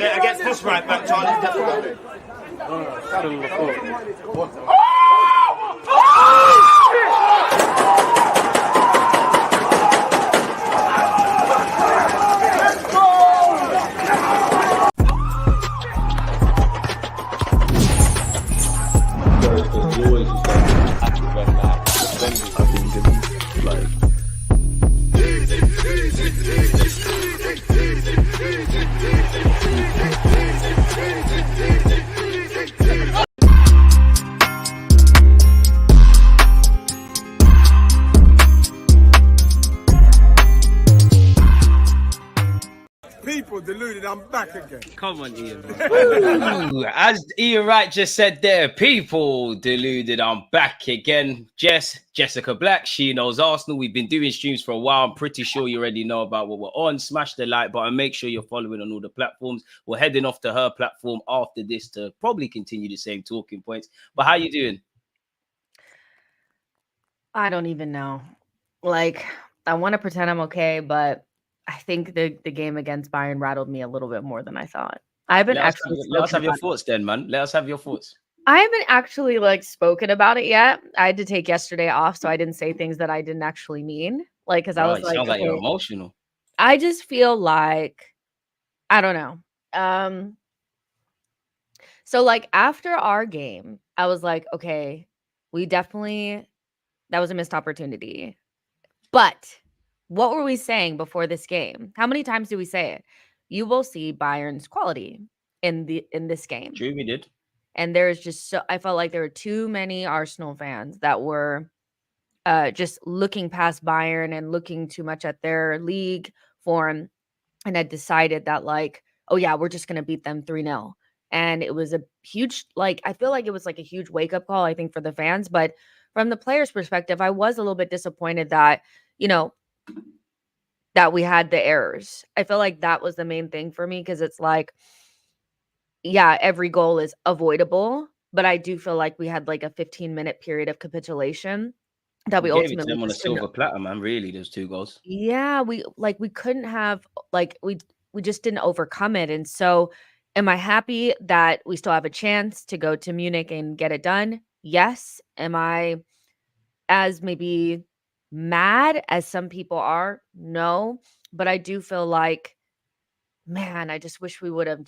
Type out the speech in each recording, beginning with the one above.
Yeah, against this right back, Charlie, definitely. People, Deluded, I'm back again. Come on, Ian. Ooh, as Ian Wright just said there, people, Deluded, I'm back again. Jessica Black, she knows Arsenal. We've been doing streams for a while. I'm pretty sure you already know about what we're on. Smash the like button. Make sure you're following on all the platforms. We're heading off to her platform after this to probably continue the same talking points. But how you doing? I don't even know. Like, I want to pretend I'm okay, but I think the game against Bayern rattled me a little bit more than I thought. I haven't actually. Let us have your thoughts then, man. Let us have your thoughts. I haven't actually spoken about it yet. I had to take yesterday off, so I didn't say things that I didn't actually mean. Because I was like, sounds like you're emotional. I just feel like, I don't know. So after our game, I was like, okay, that was a missed opportunity. But what were we saying before this game? How many times did we say it? You will see Bayern's quality in this game. True, we did. And there's just I felt like there were too many Arsenal fans that were just looking past Bayern and looking too much at their league form and had decided that oh yeah, we're just going to beat them 3-0. And it was a huge, I feel like it was a huge wake up call, I think, for the fans. But from the players' perspective, I was a little bit disappointed that, that we had the errors. I feel like that was the main thing for me, because it's yeah, every goal is avoidable, but I do feel like we had a 15-minute period of capitulation that we ultimately gave it to them on a silver platter, man. Really, those 2 goals. Yeah, we couldn't have we just didn't overcome it. And so, am I happy that we still have a chance to go to Munich and get it done? Yes. Am I as maybe mad as some people are? No. But I do feel man, I just wish we would have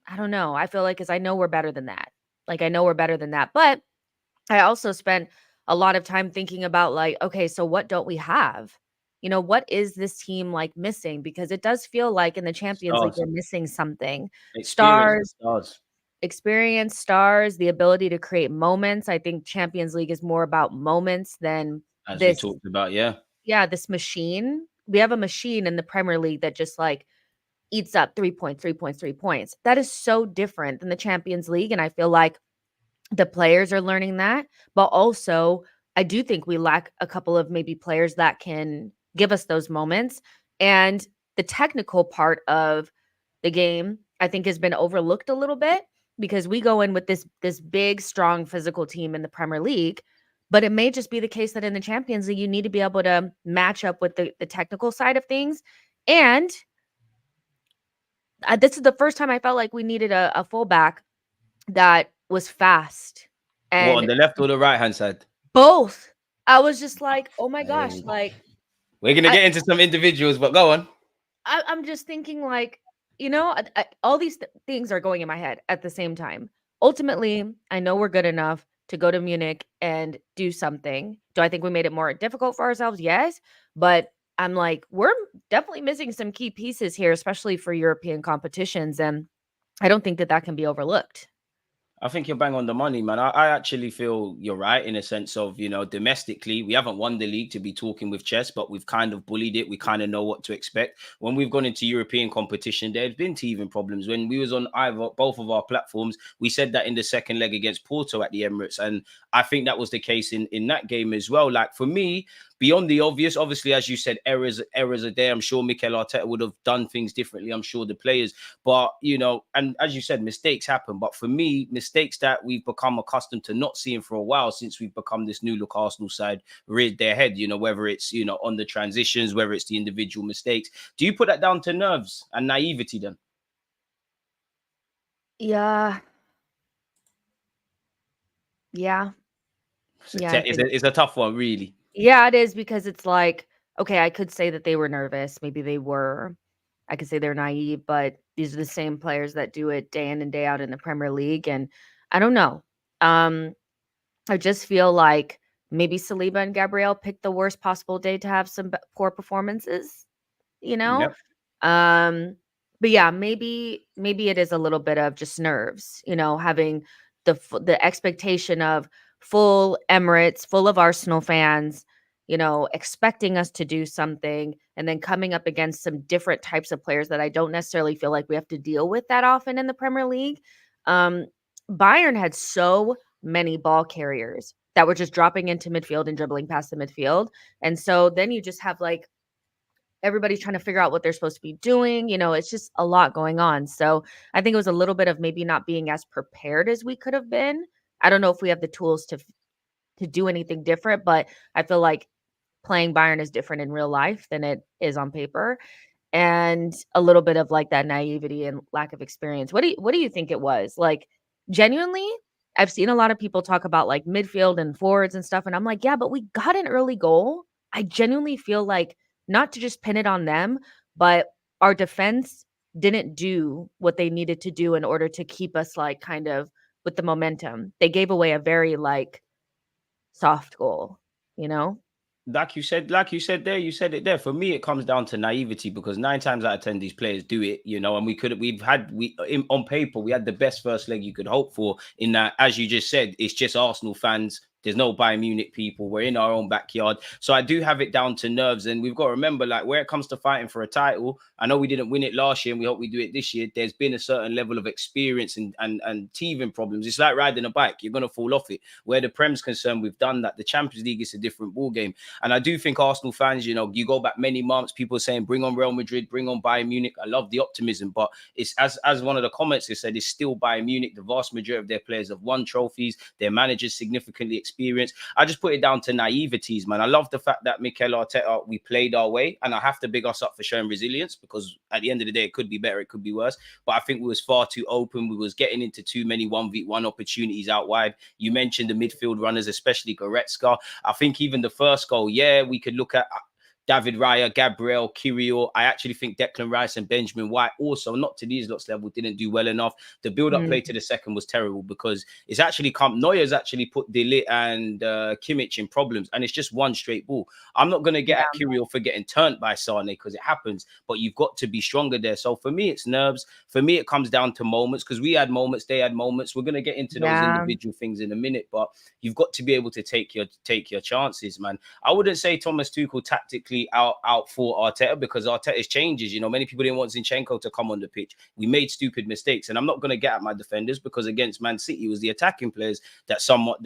I don't know. I feel because I know we're better than that. I know we're better than that. But I also spent a lot of time thinking about okay, so what don't we have? What is this team missing? Because it does feel in the Champions League, we're missing something. Experience, stars, the ability to create moments. I think Champions League is more about moments than as we talked about. Yeah, this machine. We have a machine in the Premier League that just eats up 3 points, 3 points, 3 points. That is so different than the Champions League. And I feel the players are learning that. But also, I do think we lack a couple of maybe players that can give us those moments. And the technical part of the game, I think, has been overlooked a little bit, because we go in with this big, strong physical team in the Premier League. But it may just be the case that in the Champions League, you need to be able to match up with the technical side of things. And this is the first time I felt we needed a fullback that was fast. And on the left or the right hand side? Both. I was just oh my gosh, we're gonna get into some individuals, but go on. I'm just thinking all these things are going in my head at the same time. Ultimately, I know we're good enough to go to Munich and do something. Do I think we made it more difficult for ourselves? Yes. But I'm we're definitely missing some key pieces here, especially for European competitions. And I don't think that can be overlooked. I think you're bang on the money, man. I actually feel you're right in a sense of, domestically, we haven't won the league to be talking with chess, but we've kind of bullied it. We kind of know what to expect. When we've gone into European competition, there's been teething problems. When we was on both of our platforms, we said that in the second leg against Porto at the Emirates. And I think that was the case in that game as well. For me, beyond the obvious, obviously, as you said, errors are there. I'm sure Mikel Arteta would have done things differently. I'm sure the players, but, and as you said, mistakes happen. But for me, mistakes that we've become accustomed to not seeing for a while since we've become this new look Arsenal side reared their head, whether it's, on the transitions, whether it's the individual mistakes. Do you put that down to nerves and naivety then? Yeah. Yeah. Yeah, I think It's a tough one, really. yeah, it is because it's like, okay, I could say that they were nervous. Maybe they were. I could say they're naive, but these are the same players that do it day in and day out in the Premier League. And I don't know. Um, I just feel like maybe Saliba and Gabriel picked the worst possible day to have some poor performances, you know? Yep. But yeah, maybe it is a little bit of just nerves, having the expectation of full Emirates, full of Arsenal fans, expecting us to do something, and then coming up against some different types of players that I don't necessarily feel like we have to deal with that often in the Premier League. Um, Bayern had so many ball carriers that were just dropping into midfield and dribbling past the midfield. And so then you just have like everybody's trying to figure out what they're supposed to be doing. It's just a lot going on. So I think it was a little bit of maybe not being as prepared as we could have been. I don't know if we have the tools to do anything different, but I feel like playing Bayern is different in real life than it is on paper. And a little bit of like that naivety and lack of experience. What do you think it was? Like genuinely, I've seen a lot of people talk about like midfield and forwards and stuff. And I'm like, yeah, but we got an early goal. I genuinely feel like not to just pin it on them, but our defense didn't do what they needed to do in order to keep us like kind of with the momentum. They gave away a very like soft goal, you know? Like you said there, you said it there. For me, it comes down to naivety because 9 times out of 10, these players do it, and on paper, we had the best first leg you could hope for in that, as you just said, it's just Arsenal fans. There's no Bayern Munich people. We're in our own backyard. So I do have it down to nerves. And we've got to remember, like, where it comes to fighting for a title, I know we didn't win it last year and we hope we do it this year. There's been a certain level of experience and teething problems. It's like riding a bike. You're going to fall off it. Where the Prem's concerned, we've done that. The Champions League is a different ball game. And I do think Arsenal fans, you go back many months, people saying, bring on Real Madrid, bring on Bayern Munich. I love the optimism, but it's as one of the comments has said, it's still Bayern Munich. The vast majority of their players have won trophies. Their managers significantly experienced. I just put it down to naiveties, man. I love the fact that Mikel Arteta, we played our way, and I have to big us up for showing resilience because at the end of the day, it could be better, it could be worse. But I think we was far too open. We was getting into too many 1v1 opportunities out wide. You mentioned the midfield runners, especially Goretzka. I think even the first goal, yeah, we could look at David Raya, Gabriel, Kiwior. I actually think Declan Rice and Benjamin White also, not to these lots level, didn't do well enough. The build-up play to the second was terrible because it's actually Neuer's actually put Deluded and Kimmich in problems, and it's just one straight ball. I'm not going to get at Kiwior for getting turned by Sane because it happens, but you've got to be stronger there. So for me, it's nerves. For me, it comes down to moments because we had moments, they had moments. We're going to get into those individual things in a minute, but you've got to be able to take your chances, man. I wouldn't say Thomas Tuchel tactically out for Arteta because Arteta's changes. Many people didn't want Zinchenko to come on the pitch. We made stupid mistakes, and I'm not going to get at my defenders because against Man City, it was the attacking players that somewhat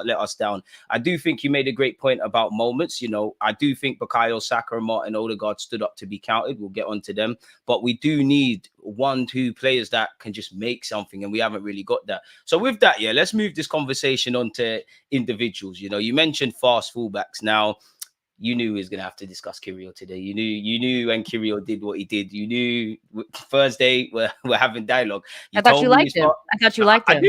let us down. I do think you made a great point about moments. I do think Bukayo Saka and Martin Odegaard stood up to be counted. We'll get onto them, but we do need 1-2 players that can just make something, and we haven't really got that. So with that, let's move this conversation on to individuals. You mentioned fast fullbacks. Now, you knew we was going to have to discuss Kiwior today. You knew when Kiwior did what he did. You knew Thursday we're having dialogue. I thought you liked him. I do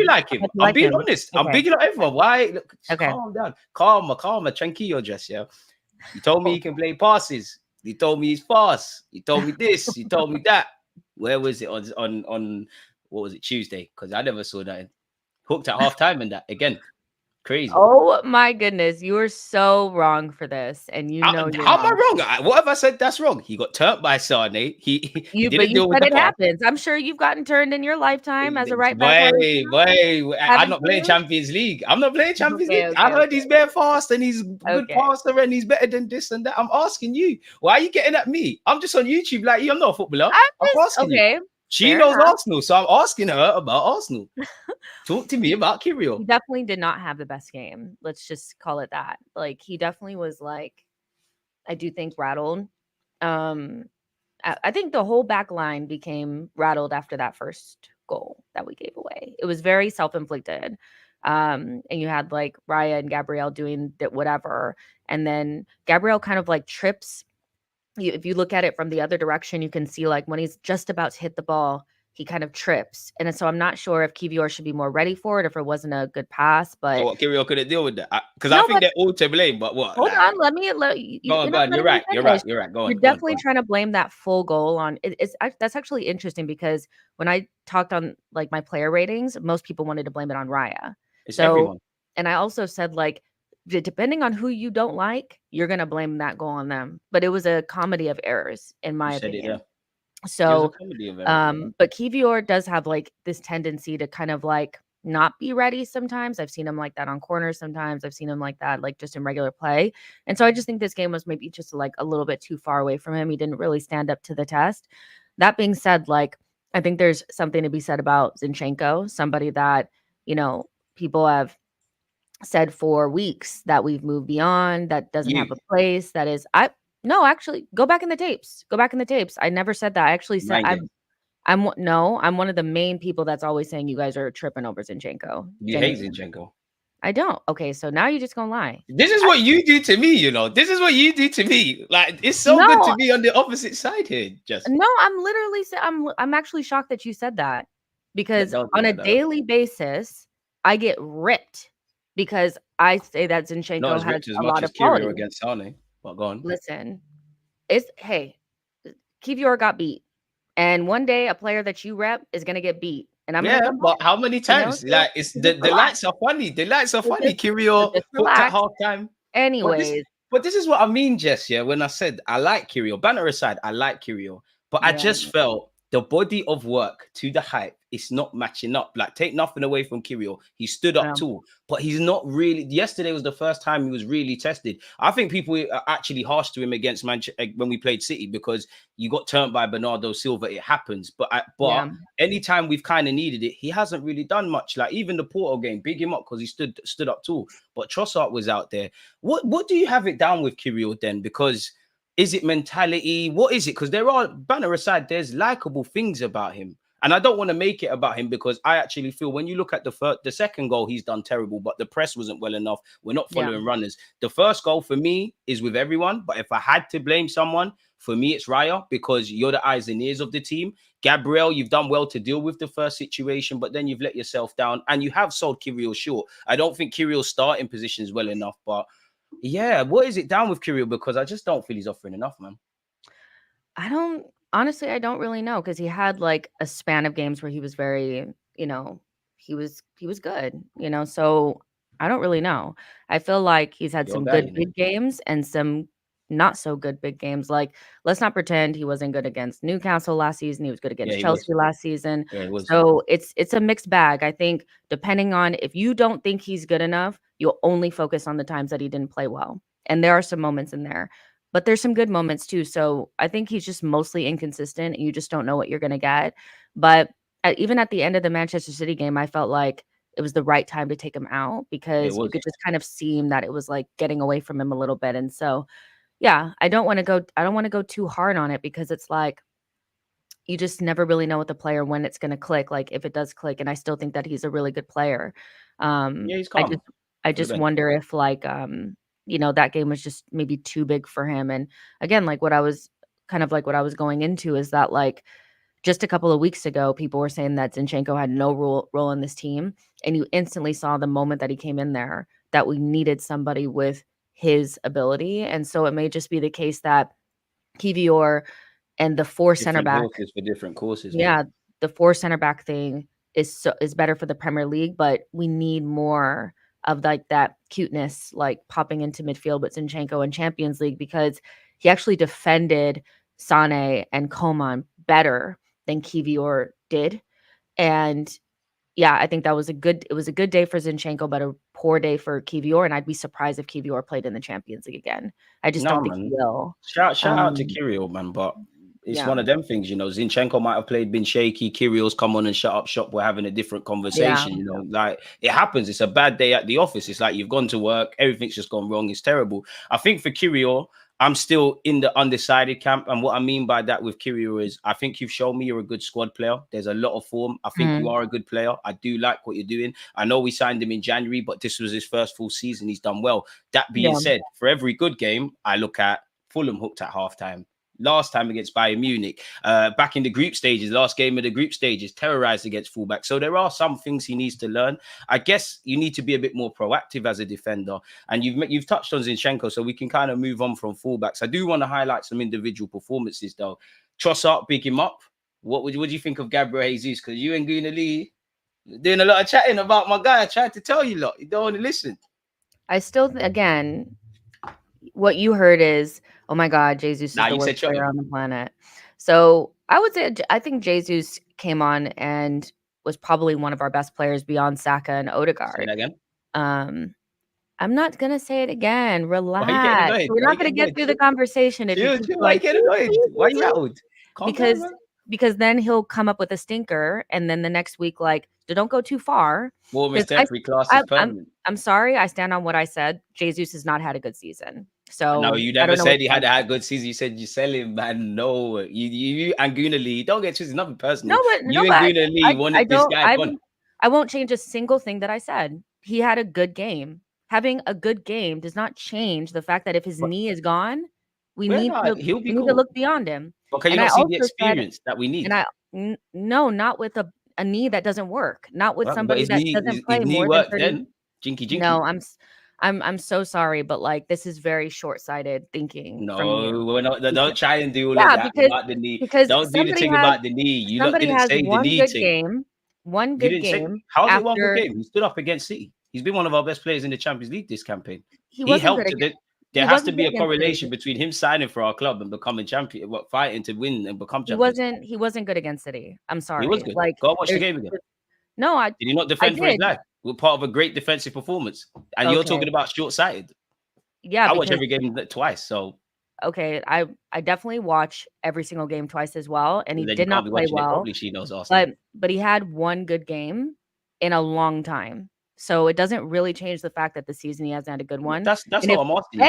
like him. I'm being honest. Okay. I'm bigging up everyone. Why? Look, okay. Calm down. Calma. Tranquillo, just, yeah. You told me he can play passes. You told me he's fast. You told me this. You told me that. Where was it on what was it, Tuesday? Because I never saw that. Hooked at halftime and that again. Crazy. Oh my goodness, you are so wrong for this, and you're how am I wrong? What have I said that's wrong? He got turned by Sane. He didn't deal with the it happens. I'm sure you've gotten turned in your lifetime as a right back. I'm not playing Champions League. I'm not playing Champions League. I heard he's very fast and he's a good passer and he's better than this and that. I'm asking you, why are you getting at me? I'm just on YouTube like you. I'm not a footballer. I'm asking you. She knows Arsenal, so I'm asking her about Arsenal. Talk to me about Kiwior. He definitely did not have the best game. Let's just call it that. Like, he definitely was like, I do think rattled. I think the whole back line became rattled after that first goal that we gave away. It was very self-inflicted. And you had like Raya and Gabriel doing that, whatever. And then Gabriel kind of like trips. If you look at it from the other direction, you can see like when he's just about to hit the ball, he kind of trips. And so I'm not sure if Kiwior should be more ready for it, if it wasn't a good pass. But So what, Kiwior couldn't deal with that? Because no, I think but they're all to blame. But what? hold Like, on, let you, go you're on, go not on. You're letting me right. You're finish. right. You're right. Go on. You're Go on. Go definitely on. trying to blame that full goal on that's actually interesting because when I talked on like my player ratings, most people wanted to blame it on Raya. It's So, everyone. and I also said like depending on who you don't like, you're gonna blame that goal on them. But it was a comedy of errors, in my You said it opinion. there. It was a So, comedy of everything. but Kiwior does have like this tendency to kind of like not be ready sometimes. I've seen him like that on corners sometimes. I've seen him like that like just in regular play. And so I just think this game was maybe just like a little bit too far away from him. He didn't really stand up to the test. That being said, like I think there's something to be said about Zinchenko, somebody that, people have said for weeks that we've moved beyond, that doesn't have a place, that is no, actually go back in the tapes. Go back in the tapes. I never said that. I actually said Mind it. I'm one of the main people that's always saying you guys are tripping over Zinchenko. You hate Zinchenko. I don't. Okay, so now you're just gonna lie. This is what you do to me, This is what you do to me. Like, it's so good to be on the opposite side here. Just no, I'm literally I'm actually shocked that you said that because on a daily basis, I get ripped because I say that Zinchenko not as has ripped as a much lot as of quality. Kiwior against Toney. But go on. Listen, Kiwior got beat. And one day a player that you rep is gonna get beat. And I'm gonna come but back, how many times? So Like, it's the lights are funny. The lights are funny. Kiwior hooked at halftime. Anyways. But this is what I mean, Jess. Yeah, when I said I like Kiwior, banner aside, I like Kiwior, but I just felt the body of work to the hype is not matching up. Like, take nothing away from Kiwior. He stood up tall, but he's not really. Yesterday was the first time he was really tested. I think people are actually harsh to him against Manchester when we played City because you got turned by Bernardo Silva. It happens, but anytime we've kind of needed it, he hasn't really done much. Like even the Porto game, big him up because he stood up tall. But Trossard was out there. What do you have it down with Kiwior then? Because is it mentality? What is it? Because there are, banner aside, there's likable things about him. And I don't want to make it about him because I actually feel when you look at the second goal, he's done terrible, but the press wasn't well enough. We're not following runners. The first goal for me is with everyone. But if I had to blame someone, for me, it's Riya because you're the eyes and ears of the team. Gabriel, you've done well to deal with the first situation, but then you've let yourself down and you have sold Kiwior short. I don't think Kiwior's starting positions well enough, but yeah, what is it down with Kiwior? Because I just don't feel he's offering enough, man. Honestly, I don't really know because he had like a span of games where he was very, he was good, so I don't really know. I feel like he's had some good big games and some not so good big games. Like, let's not pretend he wasn't good against Newcastle last season. He was good against Chelsea last season. So it's a mixed bag. I think depending on if you don't think he's good enough, you'll only focus on the times that he didn't play well. And there are some moments in there. But there's some good moments too. So I think he's just mostly inconsistent and you just don't know what you're going to get. But even at the end of the Manchester City game, I felt like it was the right time to take him out because you could just kind of seem that it was like getting away from him a little bit. And so, yeah, I don't want to go too hard on it because it's like, you just never really know with the player when it's going to click, like if it does click. And I still think that he's a really good player. He's calm. I just wonder if like, that game was just maybe too big for him. And again, like what I was going into is that like just a couple of weeks ago, people were saying that Zinchenko had no role in this team. And you instantly saw the moment that he came in there that we needed somebody with his ability. And so it may just be the case that Kiwior and the four center back for different courses. Yeah, the four center back thing is better for the Premier League, but we need more of like that cuteness, like popping into midfield with Zinchenko in Champions League because he actually defended Sane and Coman better than Kiwior did. And yeah, I think it was a good day for Zinchenko, but a poor day for Kiwior. And I'd be surprised if Kiwior played in the Champions League again. I just don't think he will. Shout out to Kiwior, man, but it's one of them things, Zinchenko might have been shaky. Kiwior's come on and shut up shop. We're having a different conversation, like it happens. It's a bad day at the office. It's like you've gone to work, everything's just gone wrong. It's terrible. I think for Kiwior, I'm still in the undecided camp. And what I mean by that with Kiwior is I think you've shown me you're a good squad player. There's a lot of form. I think you are a good player. I do like what you're doing. I know we signed him in January, but this was his first full season. He's done well. That being said, for every good game, I look at Fulham hooked at halftime. last time against Bayern Munich. Back in the group stages, last game of the group stages, terrorized against Fullback. So there are some things he needs to learn. I guess you need to be a bit more proactive as a defender. And you've touched on Zinchenko, so we can kind of move on from fullbacks. I do want to highlight some individual performances, though. Trossard, big him up. What do you think of Gabriel Jesus? Because you and Gooner doing a lot of chatting about my guy. I tried to tell you a lot. You don't want to listen. I still, again, what you heard is, oh my God, Jesus is the worst player on the planet. So I would say, I think Jesus came on and was probably one of our best players beyond Saka and Odegaard. Say that again. I'm not gonna say it again. Relax. We're not gonna get through the conversation if you keep like, get annoyed. Why you rattled? Because then he'll come up with a stinker, and then the next week, like, don't go too far. Warmest temporary class is permanent. I'm sorry, I stand on what I said. Jesus has not had a good season. So no, you never said he had a good season. You said you sell him, man. No, you and Gooner Lee, don't get twisted. Nothing personal. And Gooner Lee wanted this guy gone. I won't change a single thing that I said. He had a good game. Having a good game does not change the fact that if his knee is gone, we need to look beyond him. Okay, you don't see the experience that we need. And no, not with a knee that doesn't work. Not with somebody that doesn't play more than 30. Then? Jinky. No, I'm so sorry, but like this is very short-sighted thinking. No, we're not. Don't try and do all of that about the knee. Because don't do the thing about the knee. You didn't say the knee thing. One good game. How's it one good game? He stood up against City. He's been one of our best players in the Champions League this campaign. He helped. There has to be a correlation between him signing for our club and becoming champion, fighting to win and become champion. He wasn't good against City. I'm sorry. He was good. Like, go watch the game again. No, did he not defend for his life? We're part of a great defensive performance, and you're talking about short-sighted. Yeah, I watch every game twice. So okay, I definitely watch every single game twice as well, and he did not play well. Probably she knows Arsenal. But he had one good game in a long time. So it doesn't really change the fact that the season he hasn't had a good one. That's what I'm asking.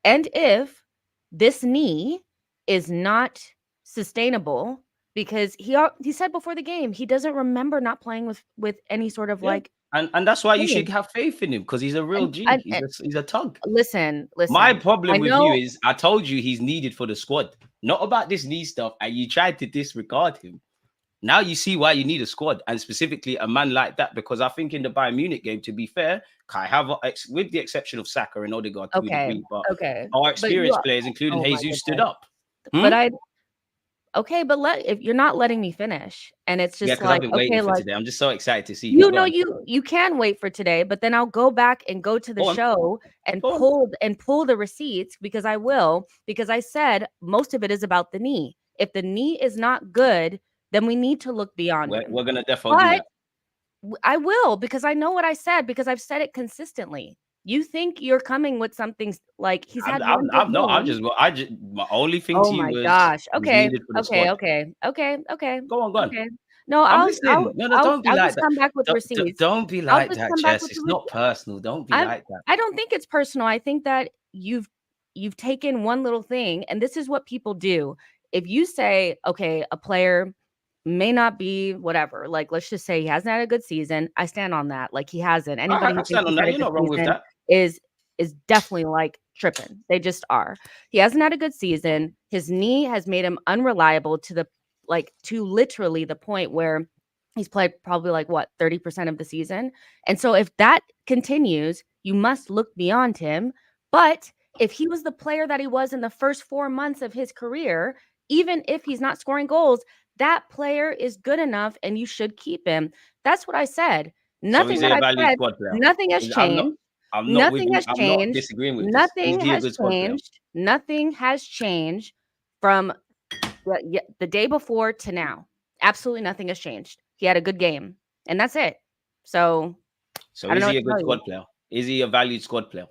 And if this knee is not sustainable, because he said before the game he doesn't remember not playing with any sort of like. And that's why you should have faith in him, because he's a real G. He's a tug. Listen. My problem with you is I told you he's needed for the squad, not about this knee stuff, and you tried to disregard him. Now you see why you need a squad, and specifically a man like that, because I think in the Bayern Munich game, to be fair, with the exception of Saka and Odegaard, our experienced players, including Jesus, stood up. But if you're not letting me finish, and it's just like, I've been waiting for today. I'm just so excited to see you. You can wait for today, but then I'll go back and go to the show and pull the receipts, because I said most of it is about the knee. If the knee is not good, then we need to look beyond it. We're gonna definitely do that. I will, because I know what I said, because I've said it consistently. You think you're coming with something like he's had. My only thing to you was. Oh my gosh! Okay. Go on. Okay. No, I'll don't be like that. Come back with receipts. Don't be like that, Jess. It's not personal. Don't be like that. I don't think it's personal. I think that you've taken one little thing, and this is what people do. If you say, okay, a player may not be whatever, like let's just say he hasn't had a good season, I stand on that. Like he hasn't. Anybody who thinks you're not wrong with that is definitely like tripping. They just are. He hasn't had a good season. His knee has made him unreliable to literally the point where he's played probably 30% of the season. And so if that continues, you must look beyond him. But if he was the player that he was in the first 4 months of his career, even if he's not scoring goals, that player is good enough and you should keep him. That's what I said. Nothing that I said. Nothing has changed. Nothing has changed. I'm not disagreeing with nothing has changed. Nothing has changed from the day before to now. Absolutely nothing has changed. He had a good game, and that's it. So is he a good squad player? Is he a valued squad player?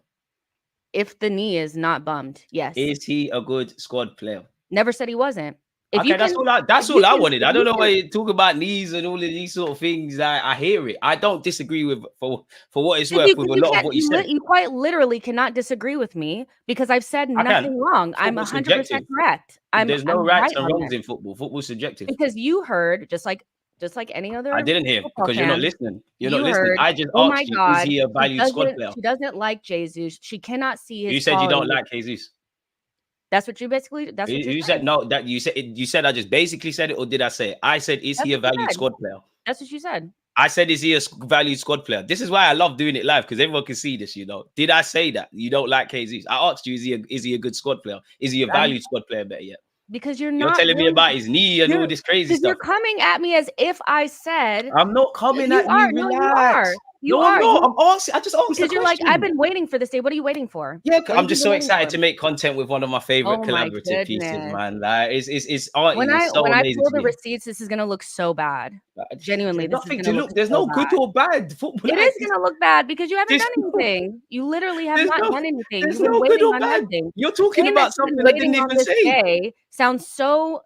If the knee is not bummed, yes. Is he a good squad player? Never said he wasn't. That's all I wanted. I don't know why you talk about knees and all of these sort of things. I hear it. I don't disagree with for what it's worth with a lot of what you said. You quite literally cannot disagree with me, because I've said nothing wrong. I'm 100% correct. There's no rights and wrongs in football. Football's subjective. Because you heard just like any other. I didn't hear, because you're not listening. You're not listening. I just asked you, is he a valued squad player? She doesn't like Jesus. She cannot see his. You said you don't like Jesus. That's what you basically. That's what You said no. That you said I just basically said it, or did I say it? I said, is he a valued squad player? That's what you said. I said, is he a valued squad player? This is why I love doing it live, because everyone can see this, you know. Did I say that? You don't like Jesus? I asked you, is he a good squad player? Is he a valued squad player, better yet? Because you're telling me about his knee and all this crazy stuff. You're coming at me as if I said. I'm not coming at you. No, relax. You are. I'm not. I'm asking. I just asked because you're like, I've been waiting for this day. What are you waiting for? Yeah, I'm just so excited to make content with one of my favorite collaborative pieces, man. Like, it's art. When I pull the receipts, this is gonna look so bad. Genuinely, there's nothing to look. There's no good or bad. Football. It is gonna look bad because you haven't done anything. You literally have not done anything. You've been waiting on nothing. You're talking about something I didn't even say. Sounds so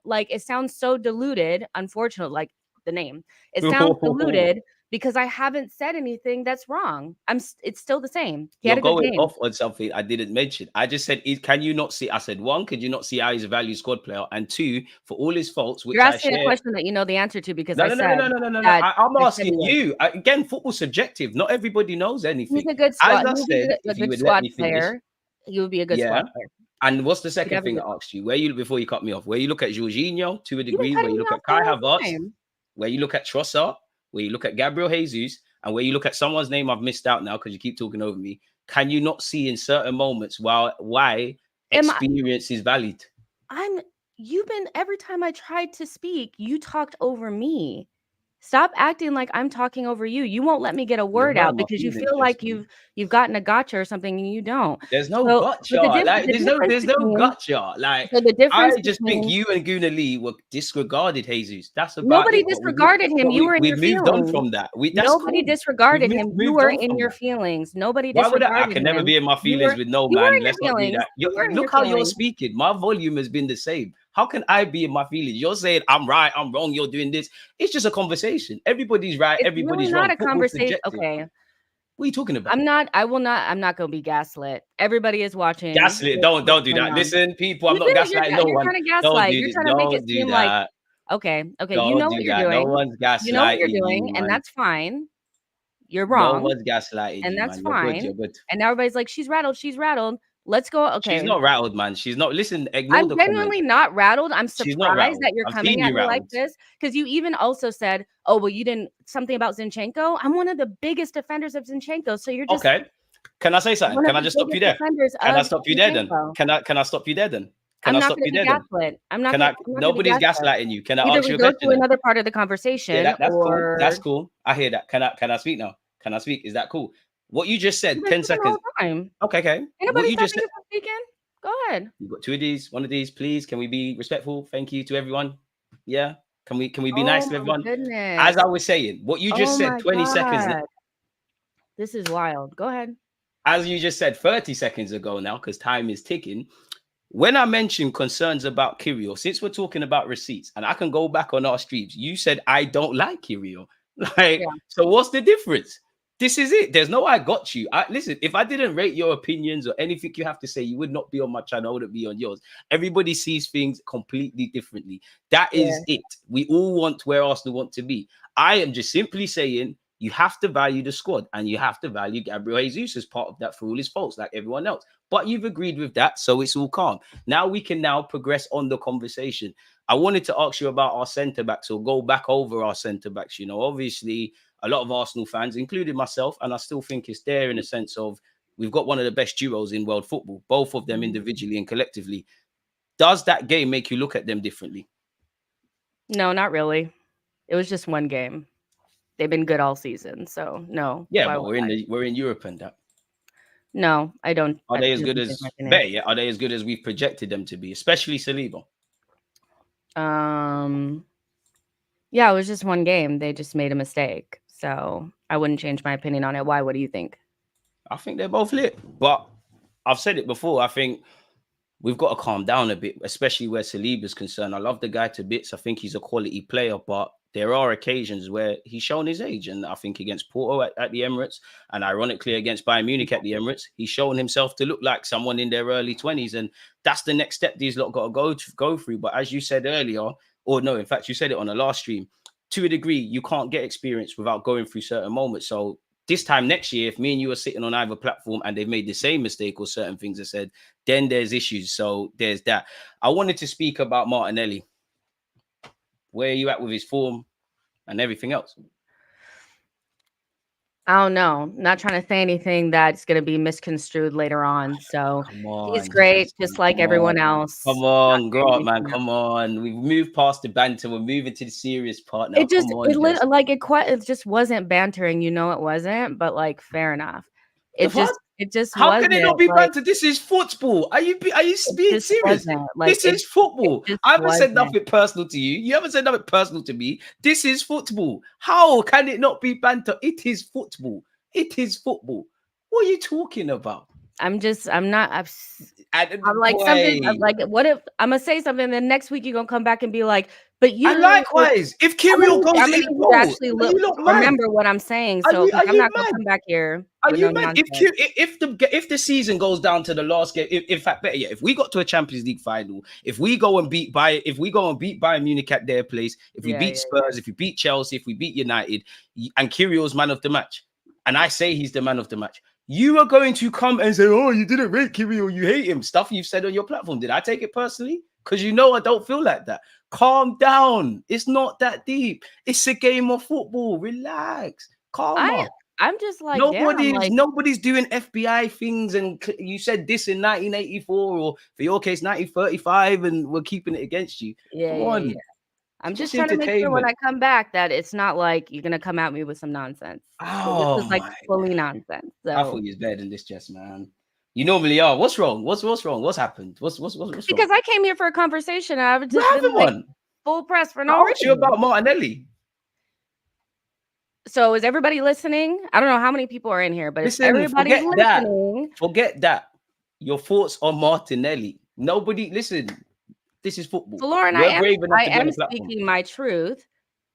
deluded. Unfortunately, like the name, it sounds deluded. Because I haven't said anything that's wrong. It's still the same. You're going off on something I didn't mention. I just said, can you not see? I said, one, could you not see how he's a value squad player? And two, for all his faults, which you're asking a question that you know the answer to because no. I'm asking you. Again, football's subjective. Not everybody knows anything. He's a good squad. A good squad player. He would be a good squad player. And what's the second thing I asked you? Before you cut me off, where you look at Jorginho to a degree, where you look at Kai Havertz, where you look at Trossard, where you look at Gabriel Jesus, and where you look at someone's name I've missed out now because you keep talking over me, can you not see in certain moments why experience is valid? Every time I tried to speak, you talked over me. Stop acting like I'm talking over you. You won't let me get a word out because you feel like you've gotten a gotcha or something and you don't. There's no gotcha. There's no gotcha. Like, I just think you and Gooner Lee were disregarded Jesus. That's about nobody disregarded him. You were in your feelings. We moved on from that. Nobody disregarded him. You were in your feelings. Nobody disregarded him. I can never be in my feelings with no man. Let's not do that. Look how you're speaking. My volume has been the same. How can I be in my feelings? You're saying I'm right, I'm wrong, you're doing this. It's just a conversation. Everybody's right, everybody's wrong. Not a conversation. Okay. What are you talking about? I'm not going to be gaslit. Everybody is watching. Gaslit. Don't do that. Listen, people, I'm not gaslighting no one. You're trying to gaslight. You're trying to make it seem like okay. You know what you're doing. No one's gaslighting. You know what you're doing, and that's fine. You're wrong. No one's gaslighting. And that's fine. You're good. And everybody's like, she's rattled. Let's go. Okay. She's not rattled, man. She's not. Listen, I'm genuinely not rattled. I'm surprised that you're coming at me like this because you even also said, "Oh, well, you didn't something about Zinchenko." I'm one of the biggest defenders of Zinchenko, so you're just okay. Can I say something? Can I just stop you there? Can I stop you there then? Can I stop you there then? Can I stop you there then? I'm not. Nobody's gaslighting you. Can I ask you a question? Go to another part of the conversation. Yeah, that's cool. That's cool. I hear that. Can I speak now? Can I speak? Is that cool? What you just said, 10 seconds. Okay. What you just said. Go ahead. You've got two of these, one of these, please. Can we be respectful? Thank you to everyone. Yeah. Can we be nice to everyone? Goodness. As I was saying, what you just said 20 seconds now. This is wild. Go ahead. As you just said 30 seconds ago now, because time is ticking. When I mentioned concerns about Kiwior, since we're talking about receipts, and I can go back on our streams, you said I don't like Kiwior. So what's the difference? This is it. There's no I got you. Listen, if I didn't rate your opinions or anything you have to say, you would not be on my channel. I wouldn't be on yours. Everybody sees things completely differently. That is it. We all want where Arsenal want to be. I am just simply saying you have to value the squad and you have to value Gabriel Jesus as part of that for all his faults, like everyone else. But you've agreed with that, so it's all calm. Now we can progress on the conversation. I wanted to ask you about our centre-backs or go back over our centre-backs. You know, obviously, a lot of Arsenal fans, including myself, and I still think it's there in a sense of we've got one of the best duos in world football, both of them individually and collectively. Does that game make you look at them differently? No, not really. It was just one game. They've been good all season, so no. Yeah, but we're in Europe and that. No, I don't. Are they as good as better? Yeah, are they as good as we've projected them to be, especially Saliba? Yeah, it was just one game. They just made a mistake. So I wouldn't change my opinion on it. Why? What do you think? I think they're both lit. But I've said it before. I think we've got to calm down a bit, especially where Saliba's concerned. I love the guy to bits. I think he's a quality player, but there are occasions where he's shown his age. And I think against Porto at the Emirates, and ironically against Bayern Munich at the Emirates, he's shown himself to look like someone in their early 20s. And that's the next step these lot got to go through. But as you said earlier, or no, in fact, you said it on the last stream, to a degree, you can't get experience without going through certain moments. So This time next year, if me and you are sitting on either platform and they've made the same mistake or certain things are said, then there's issues. So there's that. I wanted to speak about Martinelli. Where are you at with his form and everything else? I don't know. Not trying to say anything that's going to be misconstrued later on. So he's great, just like everyone else. Come on, grow up, man. Come on. We've moved past the banter. We're moving to the serious part now. It just, it just wasn't bantering. You know, it wasn't, but like, fair enough. It just how wasn't. Can it not be banter? This is football. Are you being serious? This is football. I haven't said nothing personal to you. You haven't said nothing personal to me. This is football. How can it not be banter? It is football. It is football. What are you talking about? I'm like something. I'm like, what if I'm gonna say something, and then next week you're gonna come back and be like, but you. And likewise, if Kiwior goes in, actually remember what I'm saying. So I'm not gonna come back here. Are you mad? If the season goes down to the last game, in fact, better yet, if we got to a Champions League final, if we go and beat Bayern Munich at their place, if we beat Spurs, if we beat Chelsea, if we beat United, and Kiwior's man of the match, and I say he's the man of the match, you are going to come and say, oh, you didn't rate Kiwior, you hate him. Stuff you've said on your platform. Did I take it personally? Because you know I don't feel like that. Calm down. It's not that deep. It's a game of football. Relax. Calm down. I'm just like, nobody's doing FBI things. And you said this in 1984, or for your case, 1935, and we're keeping it against you. Come on. Yeah. I'm just trying to make sure when I come back that it's not like you're gonna come at me with some nonsense. Oh, this is like fully nonsense. So. I thought you was better than this, Jess, man. You normally are. What's wrong? What's wrong? What's happened? What's wrong? Because I came here for a conversation. And I've just been like, full press for no reason. You about Martinelli. So is everybody listening? I don't know how many people are in here, but listen, everybody listening. Forget that. Your thoughts on Martinelli. Nobody listen. This is football. So Lauren, I am speaking my truth,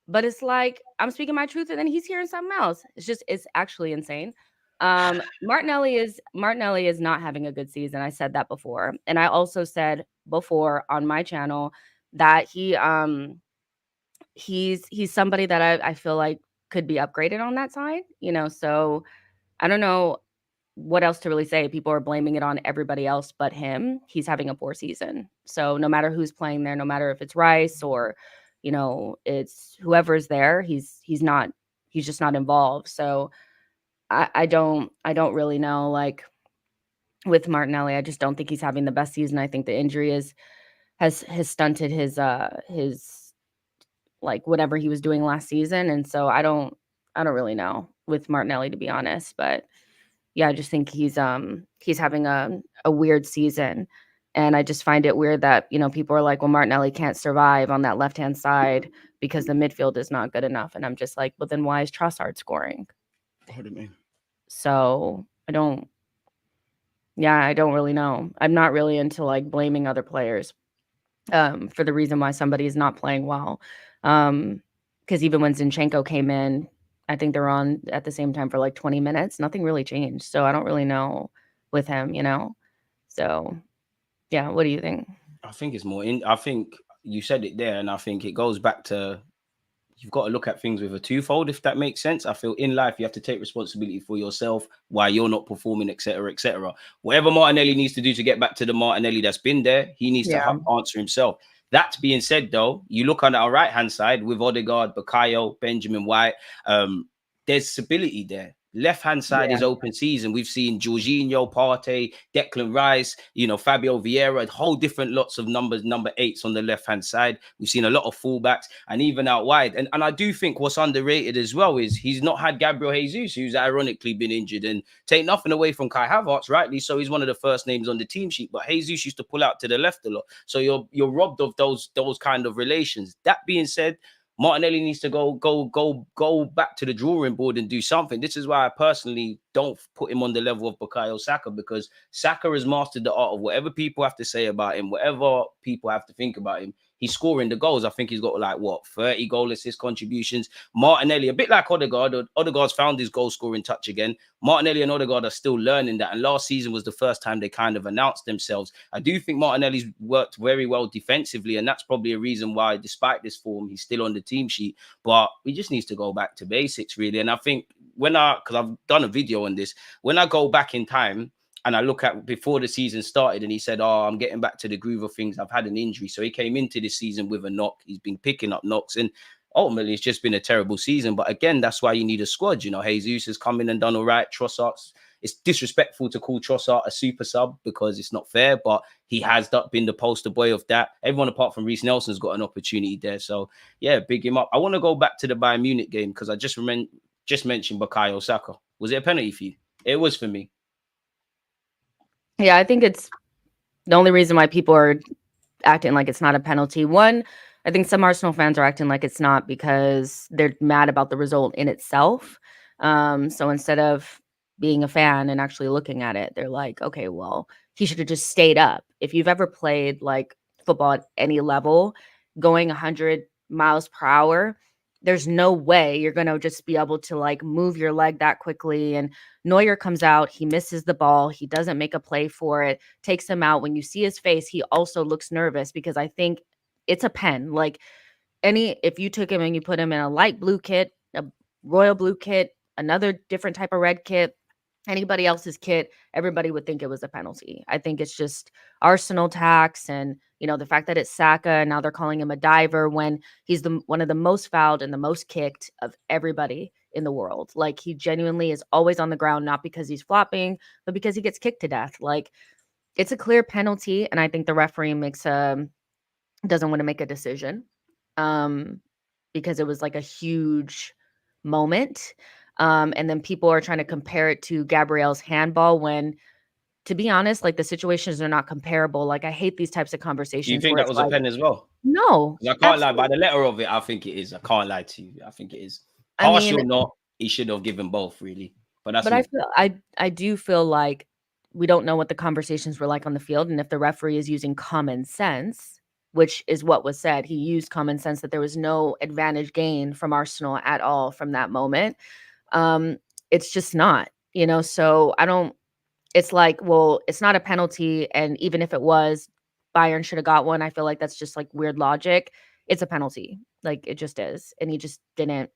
but it's like I'm speaking my truth and then he's hearing something else. It's actually insane. Martinelli is not having a good season. I said that before. And I also said before on my channel that he's somebody that I feel like could be upgraded on that side, you know. So I don't know what else to really say. People are blaming it on everybody else but him. He's having a poor season. So no matter who's playing there, no matter if it's Rice or, you know, it's whoever's there, he's just not involved. So I don't really know. Like with Martinelli, I just don't think he's having the best season. I think the injury has stunted his like whatever he was doing last season. And so I don't really know with Martinelli, to be honest, but yeah, I just think he's having a weird season. And I just find it weird that, you know, people are like, well, Martinelli can't survive on that left-hand side because the midfield is not good enough. And I'm just like, well, then why is Trossard scoring? What do you mean? So I don't really know. I'm not really into like blaming other players for the reason why somebody is not playing well. Because even when Zinchenko came in, I think they're on at the same time for like 20 minutes. Nothing really changed. So I don't really know with him, you know? So yeah, what do you think? I think it's more I think you said it there, and I think it goes back to you've got to look at things with a twofold, if that makes sense. I feel in life you have to take responsibility for yourself while you're not performing, etc., etc. Whatever Martinelli needs to do to get back to the Martinelli that's been there, he needs to answer himself. That being said, though, you look on our right-hand side with Odegaard, Bukayo, Benjamin White, there's stability there. Left-hand side is open season. We've seen Jorginho, Partey, Declan Rice, you know, Fabio Vieira, a whole different lots of number 8s on the left-hand side. We've seen a lot of fullbacks and even out wide. And I do think what's underrated as well is he's not had Gabriel Jesus, who's ironically been injured, and take nothing away from Kai Havertz, rightly so. He's one of the first names on the team sheet, but Jesus used to pull out to the left a lot. So you're robbed of those kind of relations. That being said, Martinelli needs to go back to the drawing board and do something. This is why I personally don't put him on the level of Bukayo Saka, because Saka has mastered the art of whatever people have to say about him, whatever people have to think about him. He's scoring the goals. I think he's got like 30 goal assist contributions. Martinelli, a bit like Odegaard. Odegaard's found his goal scoring touch again. Martinelli and Odegaard are still learning that. And last season was the first time they kind of announced themselves. I do think Martinelli's worked very well defensively, and that's probably a reason why, despite this form, he's still on the team sheet. But he just needs to go back to basics, really. And I think because I've done a video on this, when I go back in time and I look at before the season started and he said, oh, I'm getting back to the groove of things. I've had an injury. So he came into this season with a knock. He's been picking up knocks and ultimately it's just been a terrible season. But again, that's why you need a squad. You know, Jesus has come in and done all right. Trossard, it's disrespectful to call Trossard a super sub because it's not fair, but he has been the poster boy of that. Everyone apart from Reece Nelson's got an opportunity there. So yeah, big him up. I want to go back to the Bayern Munich game because I just mentioned Bukayo Saka. Was it a penalty for you? It was for me. Yeah, I think it's the only reason why people are acting like it's not a penalty. One, I think some Arsenal fans are acting like it's not because they're mad about the result in itself. So instead of being a fan and actually looking at it, they're like, okay, well, he should have just stayed up. If you've ever played like football at any level, going 100 miles per hour, there's no way you're going to just be able to like move your leg that quickly. And Neuer comes out, he misses the ball, he doesn't make a play for it, takes him out. When you see his face, he also looks nervous because I think it's a pen. Like if you took him and you put him in a light blue kit, a royal blue kit, another different type of red kit, anybody else's kit, everybody would think it was a penalty. I think it's just Arsenal tax and, you know, the fact that it's Saka and now they're calling him a diver when he's one of the most fouled and the most kicked of everybody in the world. Like he genuinely is always on the ground, not because he's flopping, but because he gets kicked to death. Like it's a clear penalty. And I think the referee doesn't want to make a decision because it was like a huge moment. And then people are trying to compare it to Gabriel's handball when, to be honest, like the situations are not comparable. Like I hate these types of conversations. Do you think that was a pen as well? No. I can't lie. By the letter of it, I think it is. I can't lie to you. I think it is. Harsh or not, he should have given both, really. But I do feel like we don't know what the conversations were like on the field. And if the referee is using common sense, which is what was said, he used common sense that there was no advantage gain from Arsenal at all from that moment. It's just not, you know, so it's like, well, it's not a penalty. And even if it was, Bayern should have got one. I feel like that's just like weird logic. It's a penalty. Like it just is. And he just didn't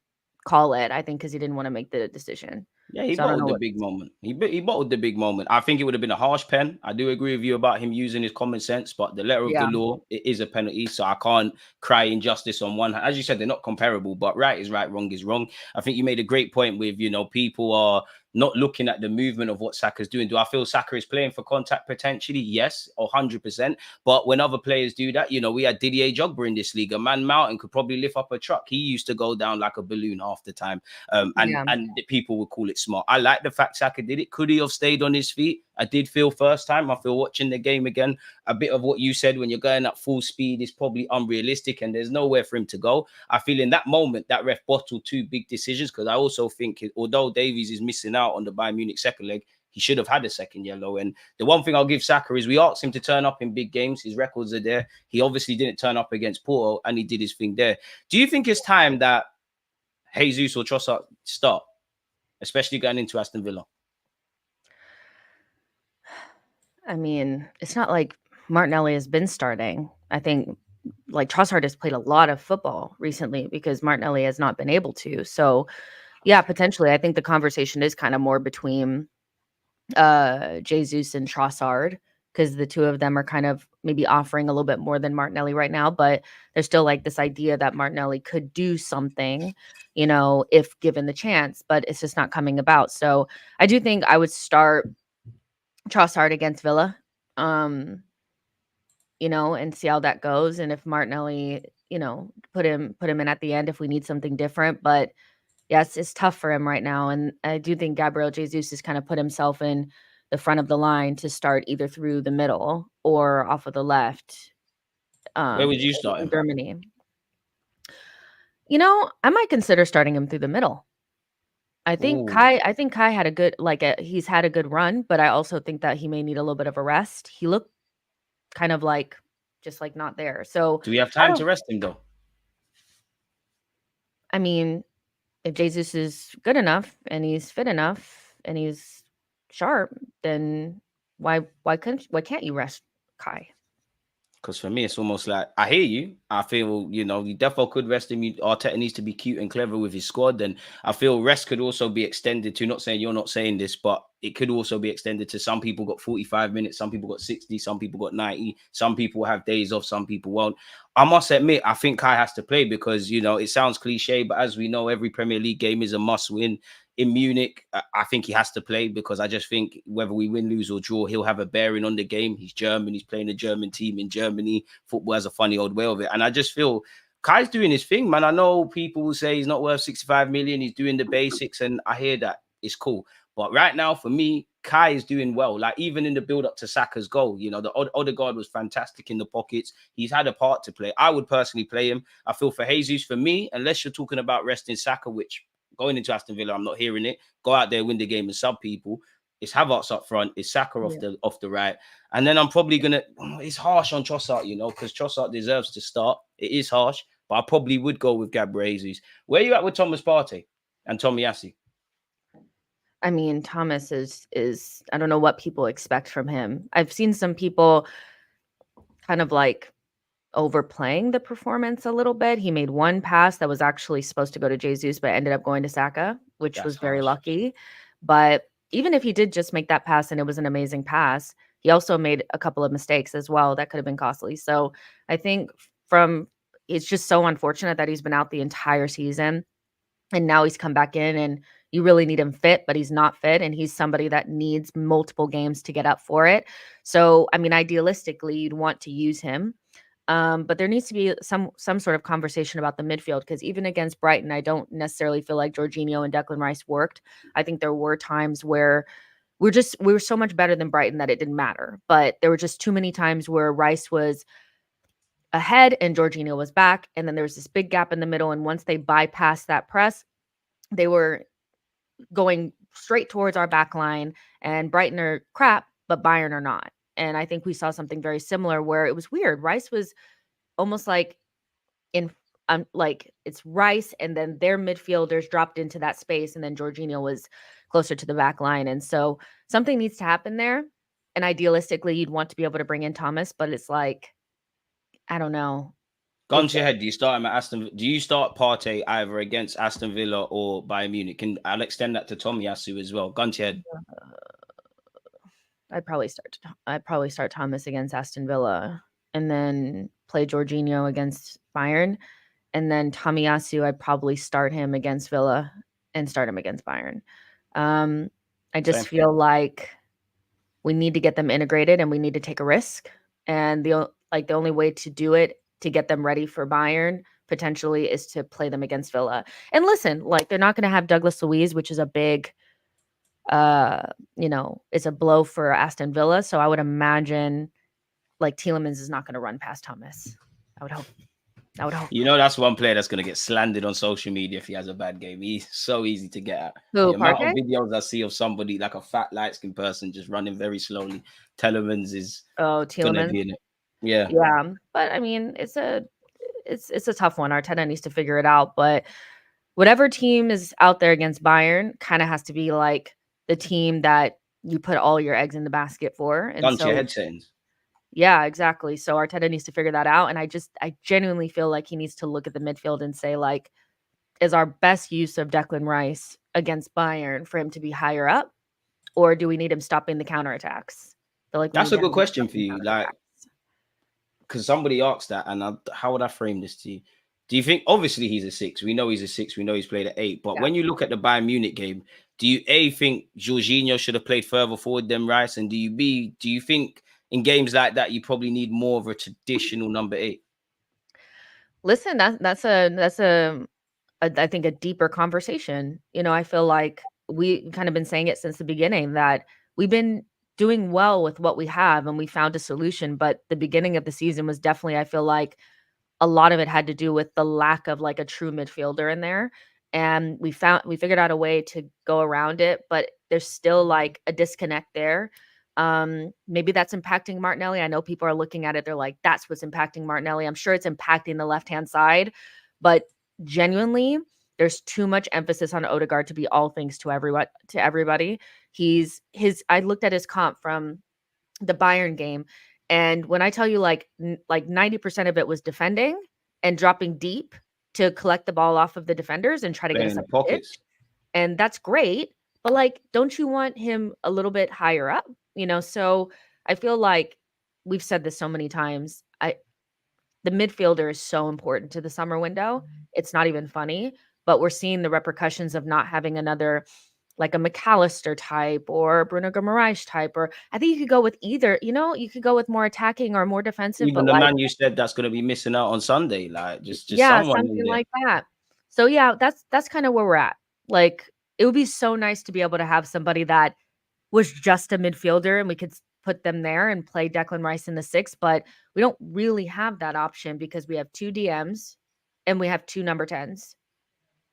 call it, I think, because he didn't want to make the decision. Yeah, he bottled the big moment. He bottled the big moment. I think it would have been a harsh pen. I do agree with you about him using his common sense, but the letter of the law, it is a penalty. So I can't cry injustice on one hand. As you said, they're not comparable, but right is right, wrong is wrong. I think you made a great point with, you know, people are not looking at the movement of what Saka's doing. Do I feel Saka is playing for contact potentially? Yes, 100%. But when other players do that, you know, we had Didier Drogba in this league. A man Mountain could probably lift up a truck. He used to go down like a balloon half the time. And the people would call it smart. I like the fact Saka did it. Could he have stayed on his feet? I did feel first time. I feel watching the game again, a bit of what you said when you're going at full speed is probably unrealistic and there's nowhere for him to go. I feel in that moment that ref bottled two big decisions because I also think although Davies is missing out on the Bayern Munich second leg, he should have had a second yellow. And the one thing I'll give Saka is we asked him to turn up in big games. His records are there. He obviously didn't turn up against Porto and he did his thing there. Do you think it's time that Jesus or Trossard start, especially going into Aston Villa? I mean, it's not like Martinelli has been starting. I think like Trossard has played a lot of football recently because Martinelli has not been able to. So yeah, potentially. I think the conversation is kind of more between Jesus and Trossard because the two of them are kind of maybe offering a little bit more than Martinelli right now, but there's still like this idea that Martinelli could do something, you know, if given the chance, but it's just not coming about. So I do think I would start Trossard against Villa, you know, and see how that goes. And if Martinelli, you know, put him in at the end if we need something different. But yes, it's tough for him right now. And I do think Gabriel Jesus has kind of put himself in the front of the line to start either through the middle or off of the left. Where would you start him? Germany. You know, I might consider starting him through the middle. I think Kai had a good, he's had a good run, but I also think that he may need a little bit of a rest. He looked kind of like, just like not there. So do we have time to rest him though? I mean, if Jesus is good enough and he's fit enough and he's sharp, then why can't you rest Kai? Because for me, it's almost like, I hear you. I feel, you defo could rest him. Arteta needs to be cute and clever with his squad. And I feel rest could also be extended to, not saying you're not saying this, but it could also be extended to some people got 45 minutes, some people got 60, some people got 90, some people have days off, some people won't. I must admit, I think Kai has to play because, it sounds cliche, but as we know, every Premier League game is a must win. In Munich, I think he has to play because I just think whether we win, lose or draw, he'll have a bearing on the game. He's German. He's playing a German team in Germany. Football has a funny old way of it. And I just feel Kai's doing his thing, man. I know people will say he's not worth 65 million. He's doing the basics. And I hear that. It's cool. But right now, for me, Kai is doing well. Like, even in the build-up to Saka's goal, the Odegaard was fantastic in the pockets. He's had a part to play. I would personally play him. I feel for Jesus, for me, unless you're talking about resting Saka, which going into Aston Villa, I'm not hearing it. Go out there, win the game and sub people. It's Havertz up front. It's Saka off the right. And then I'm probably going to... It's harsh on Trossard, because Trossard deserves to start. It is harsh, but I probably would go with Gabriel Jesus. Where are you at with Thomas Partey and Tomiyasu? I mean, Thomas is I don't know what people expect from him. I've seen some people kind of like overplaying the performance a little bit. He made one pass that was actually supposed to go to Jesus, but ended up going to Saka, which was very lucky. But even if he did just make that pass and it was an amazing pass, he also made a couple of mistakes as well that could have been costly. So I think it's just so unfortunate that he's been out the entire season and now he's come back in and you really need him fit, but he's not fit. And he's somebody that needs multiple games to get up for it. So, I mean, idealistically, you'd want to use him. But there needs to be some sort of conversation about the midfield, because even against Brighton, I don't necessarily feel like Jorginho and Declan Rice worked. I think there were times where we were so much better than Brighton that it didn't matter. But there were just too many times where Rice was ahead and Jorginho was back. And then there was this big gap in the middle. And once they bypassed that press, they were going straight towards our back line, and Brighton are crap, but Bayern are not. And I think we saw something very similar where it was weird. Rice was almost like it's Rice and then their midfielders dropped into that space, and then Jorginho was closer to the back line. And so something needs to happen there. And idealistically, you'd want to be able to bring in Thomas, but it's like, I don't know. Gun to your head. Do you start him at Do you start Partey either against Aston Villa or Bayern Munich? I'll extend that to Tomiyasu as well. Gun to your head. I'd probably start Thomas against Aston Villa, and then play Jorginho against Bayern, and then Tomiyasu, I'd probably start him against Villa and start him against Bayern. I just feel like we need to get them integrated and we need to take a risk. And the only way to do it, to get them ready for Bayern potentially, is to play them against Villa. And listen, they're not going to have Douglas Luiz, which is a big, it's a blow for Aston Villa. So I would imagine Tielemans is not going to run past Thomas. I would hope. That's one player that's going to get slandered on social media if he has a bad game. He's so easy to get at. Who, the amount of videos I see of somebody like a fat light-skinned person just running very slowly. Tielemans is Tielemans. Be in it. Yeah. But I mean, it's a tough one. Arteta needs to figure it out. But whatever team is out there against Bayern kind of has to be like the team that you put all your eggs in the basket for. And Gun to your head settings. Yeah, exactly. So Arteta needs to figure that out. And I genuinely feel like he needs to look at the midfield and say, is our best use of Declan Rice against Bayern for him to be higher up? Or do we need him stopping the counterattacks? That's a good question for you. Because somebody asked that, and how would I frame this to you? Do you think, obviously he's a 6. We know he's a 6. We know he's played at 8. But when you look at the Bayern Munich game, do you think Jorginho should have played further forward than Rice? And do you think in games like that, you probably need more of a traditional number 8? Listen, that's I think a deeper conversation. I feel like we kind of been saying it since the beginning that we've been doing well with what we have and we found a solution. But the beginning of the season was definitely, I feel like a lot of it had to do with the lack of a true midfielder in there. And we figured out a way to go around it, but there's still a disconnect there. Maybe that's impacting Martinelli. I know people are looking at it. They're like, that's what's impacting Martinelli. I'm sure it's impacting the left-hand side, but genuinely, there's too much emphasis on Odegaard to be all things to everybody. I looked at his comp from the Bayern game, And when I tell you like 90% of it was defending and dropping deep to collect the ball off of the defenders and try to get us in the up the pitch. pockets. And that's great. But like, don't you want him a little bit higher up? You know, so I feel like we've said this so many times. The midfielder is so important to the summer window. It's not even funny, but we're seeing the repercussions of not having another like a McAllister type or Bruno Guimaraes type, or I think you could go with either, you know, you could go with more attacking or more defensive, Even but the like, man you said that's going to be missing out on Sunday, like just yeah, someone in something there. like that. So yeah, that's kind of where we're at. Like, it would be so nice to be able to have somebody that was just a midfielder and we could put them there and play Declan Rice in the 6, but we don't really have that option because we have 2 DMs and we have 2 number 10s.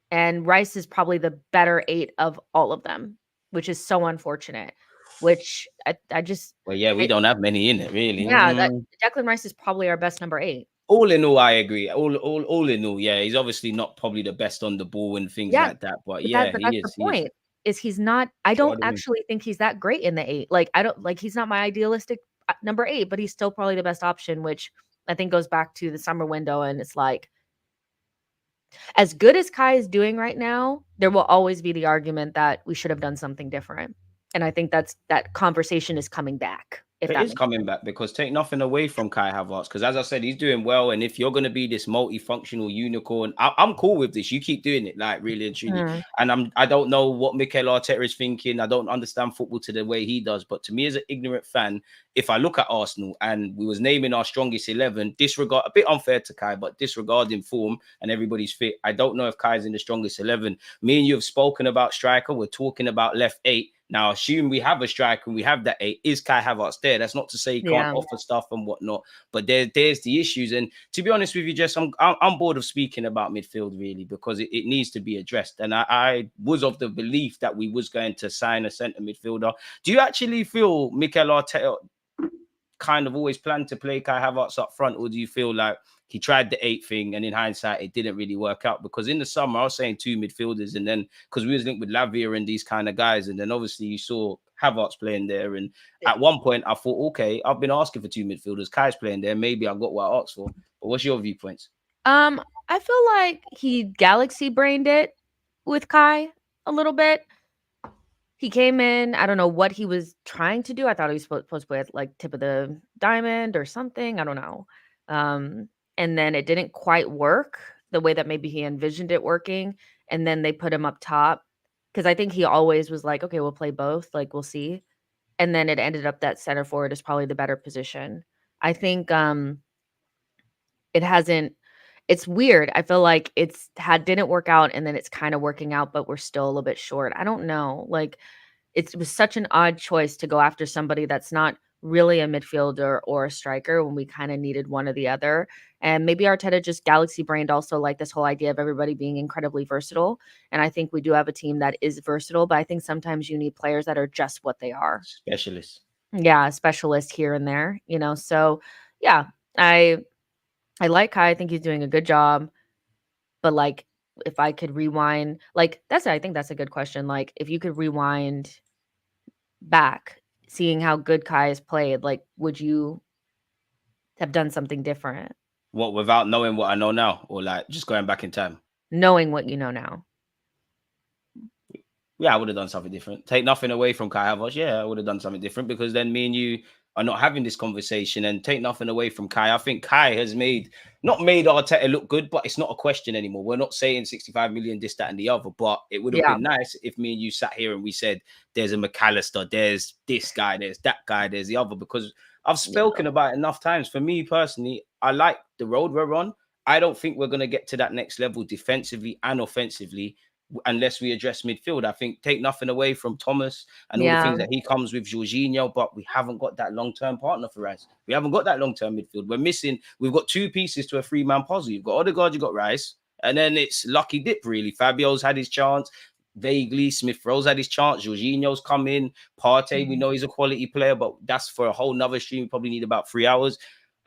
And Rice is probably the better 8 of all of them, which is so unfortunate, which I just Well, yeah, we don't have many in it, really. yeah, that Declan Rice is probably our best number 8. All in all, I agree. All in all, yeah, he's obviously not probably the best on the ball and things Yeah, like that, but but yeah, that's he the is. He is. point, is he's not I So don't what do we? actually think he's that great in the 8. Like, I don't like, he's not my idealistic number 8, but he's still probably the best option, which I think goes back to the summer window, and it's like, as good as Kai is doing right now, there will always be the argument that we should have done something different. And I think that conversation is coming back, if It that is makes coming back because take nothing away from Kai Havertz because as I said, he's doing well. And if you're going to be this multifunctional unicorn, I'm cool with this. You keep doing it, like really and truly. sense. And I don't know what Mikel Arteta is thinking. I don't understand football to the way he does. But to me, as an ignorant fan, if I look at Arsenal and we was naming our strongest 11, disregard a bit unfair to Kai, but disregarding form and everybody's fit, I don't know if Kai's in the strongest 11. Me and you have spoken about striker. We're talking about left 8. Now, assume we have a striker and we have that 8. Is Kai Havertz there? That's not to say he can't offer stuff and whatnot, but there's the issues. And to be honest with you, Jess, I'm bored of speaking about midfield really because it needs to be addressed. And I was of the belief that we was going to sign a centre midfielder. Do you actually feel Mikel Arteta kind of always planned to play Kai Havertz up front, or do you feel like he tried the 8 thing and in hindsight it didn't really work out? Because in the summer I was saying 2 midfielders, and then because we was linked with Lavia and these kind of guys, and then obviously you saw Havertz playing there, and at one point I thought, okay, I've been asking for 2 midfielders, Kai's playing there, maybe I got what I asked for. But what's your viewpoints? I feel like he galaxy brained it with Kai a little bit. He came in, I don't know what he was trying to do. I thought he was supposed to play at like tip of the diamond or something. I don't know. And then it didn't quite work the way that maybe he envisioned it working. And then they put him up top because I think he always was like, okay, we'll play both. Like, we'll see. And then it ended up that center forward is probably the better position. I think it hasn't. It's weird. I feel like didn't work out, and then it's kind of working out, but we're still a little bit short. I don't know. Like, it was such an odd choice to go after somebody that's not really a midfielder or a striker when we kind of needed one or the other. And maybe Arteta just galaxy brained also like this whole idea of everybody being incredibly versatile. And I think we do have a team that is versatile, but I think sometimes you need players that are just what they are. Specialists. Yeah, specialist here and there, you know. So yeah, I like Kai. I think he's doing a good job. But like, if I could rewind, like I think that's a good question. Like, if you could rewind back, seeing how good Kai has played, like, would you have done something different? What, without knowing what I know now, or like just going back in time? Knowing what you know now. Yeah, I would have done something different. Take nothing away from Kai Havertz. Yeah, I would have done something different because then me and you are not having this conversation. And take nothing away from Kai. I think Kai has not made Arteta look good, but it's not a question anymore. We're not saying 65 million, this, that, and the other. But it would have been nice if me and you sat here and we said, there's a McAllister, there's this guy, there's that guy, there's the other. Because I've spoken about it enough times. For me personally, I like the road we're on. I don't think we're going to get to that next level defensively and offensively unless we address midfield. I think take nothing away from Thomas and all the things that he comes with, Jorginho, but we haven't got that long-term partner for Rice. We haven't got that long-term midfield. We're missing, we've got 2 pieces to a 3-man puzzle. You've got Odegaard, you've got Rice, and then it's lucky dip, really. Fabio's had his chance. Vaguely, Smith Rowe's had his chance. Jorginho's come in. Partey, we know he's a quality player, but that's for a whole nother stream. We probably need about 3 hours.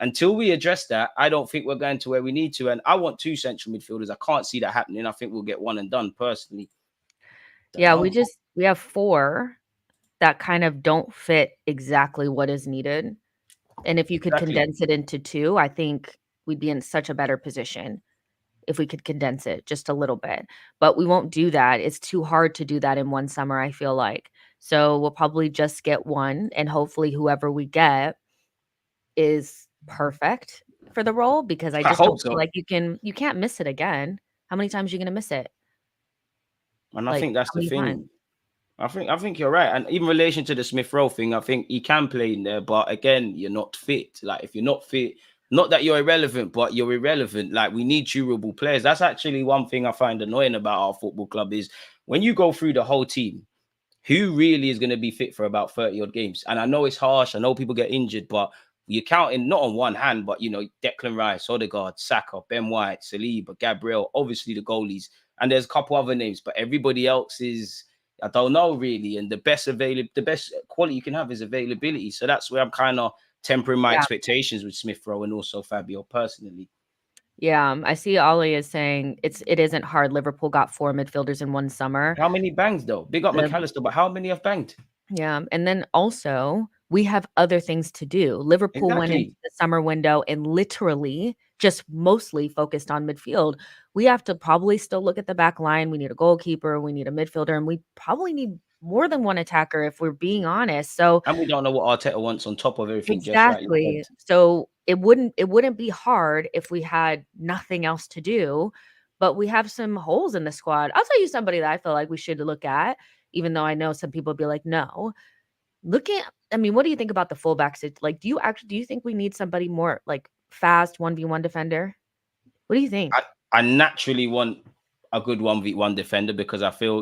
Until we address that, I don't think we're going to where we need to. And I want 2 central midfielders. I can't see that happening. I think we'll get one and done personally. Yeah, we have 4 that kind of don't fit exactly what is needed. And if you could Exactly. condense it into 2, I think we'd be in such a better position if we could condense it just a little bit. But we won't do that. It's too hard to do that in one summer, I feel like. So we'll probably just get one, and hopefully whoever we get is perfect for the role, because I I just hope don't feel so. like you can't miss it again. How many times are you gonna miss it? And I Like, think that's how the many times? thing. I think you're right. And even in relation to the Smith Rowe thing, I think he can play in there, but again, you're not fit. Like if you're not fit, not that you're irrelevant, but you're irrelevant. Like we need durable players. That's actually one thing I find annoying about our football club is when you go through the whole team, who really is going to be fit for about 30 odd games? And I know it's harsh. I know people get injured, but you're counting not on one hand, but Declan Rice, Odegaard, Saka, Ben White, Saliba, Gabriel, obviously the goalies, and there's a couple other names, but everybody else is, I don't know really. And the best quality you can have is availability. So that's where I'm kind of tempering my Yeah. expectations with Smith Rowe and also Fabio personally. Yeah, I see Ollie is saying it isn't hard. Liverpool got 4 midfielders in one summer. How many bangs though? Big up McAllister, but how many have banged? Yeah, and then also we have other things to do. Liverpool went into Exactly. the summer window and literally just mostly focused on midfield. We have to probably still look at the back line. We need a goalkeeper, we need a midfielder, and we probably need more than one attacker if we're being honest. So And we don't know what Arteta wants on top of everything, just like you exactly. said. So it wouldn't be hard if we had nothing else to do, but we have some holes in the squad. I'll tell you somebody that I feel like we should look at, even though I know some people be like, no. I mean, what do you think about the fullbacks? Like, do you think we need somebody more like fast 1v1 defender? What do you think? I naturally want a good 1v1 defender because I feel,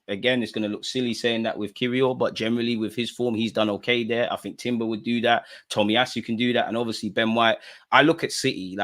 again, it's going to look silly saying that with Kiwior, but generally with his form, he's done okay there. I think Timber would do that. Tomiyasu can do that. And obviously Ben White. I look at City,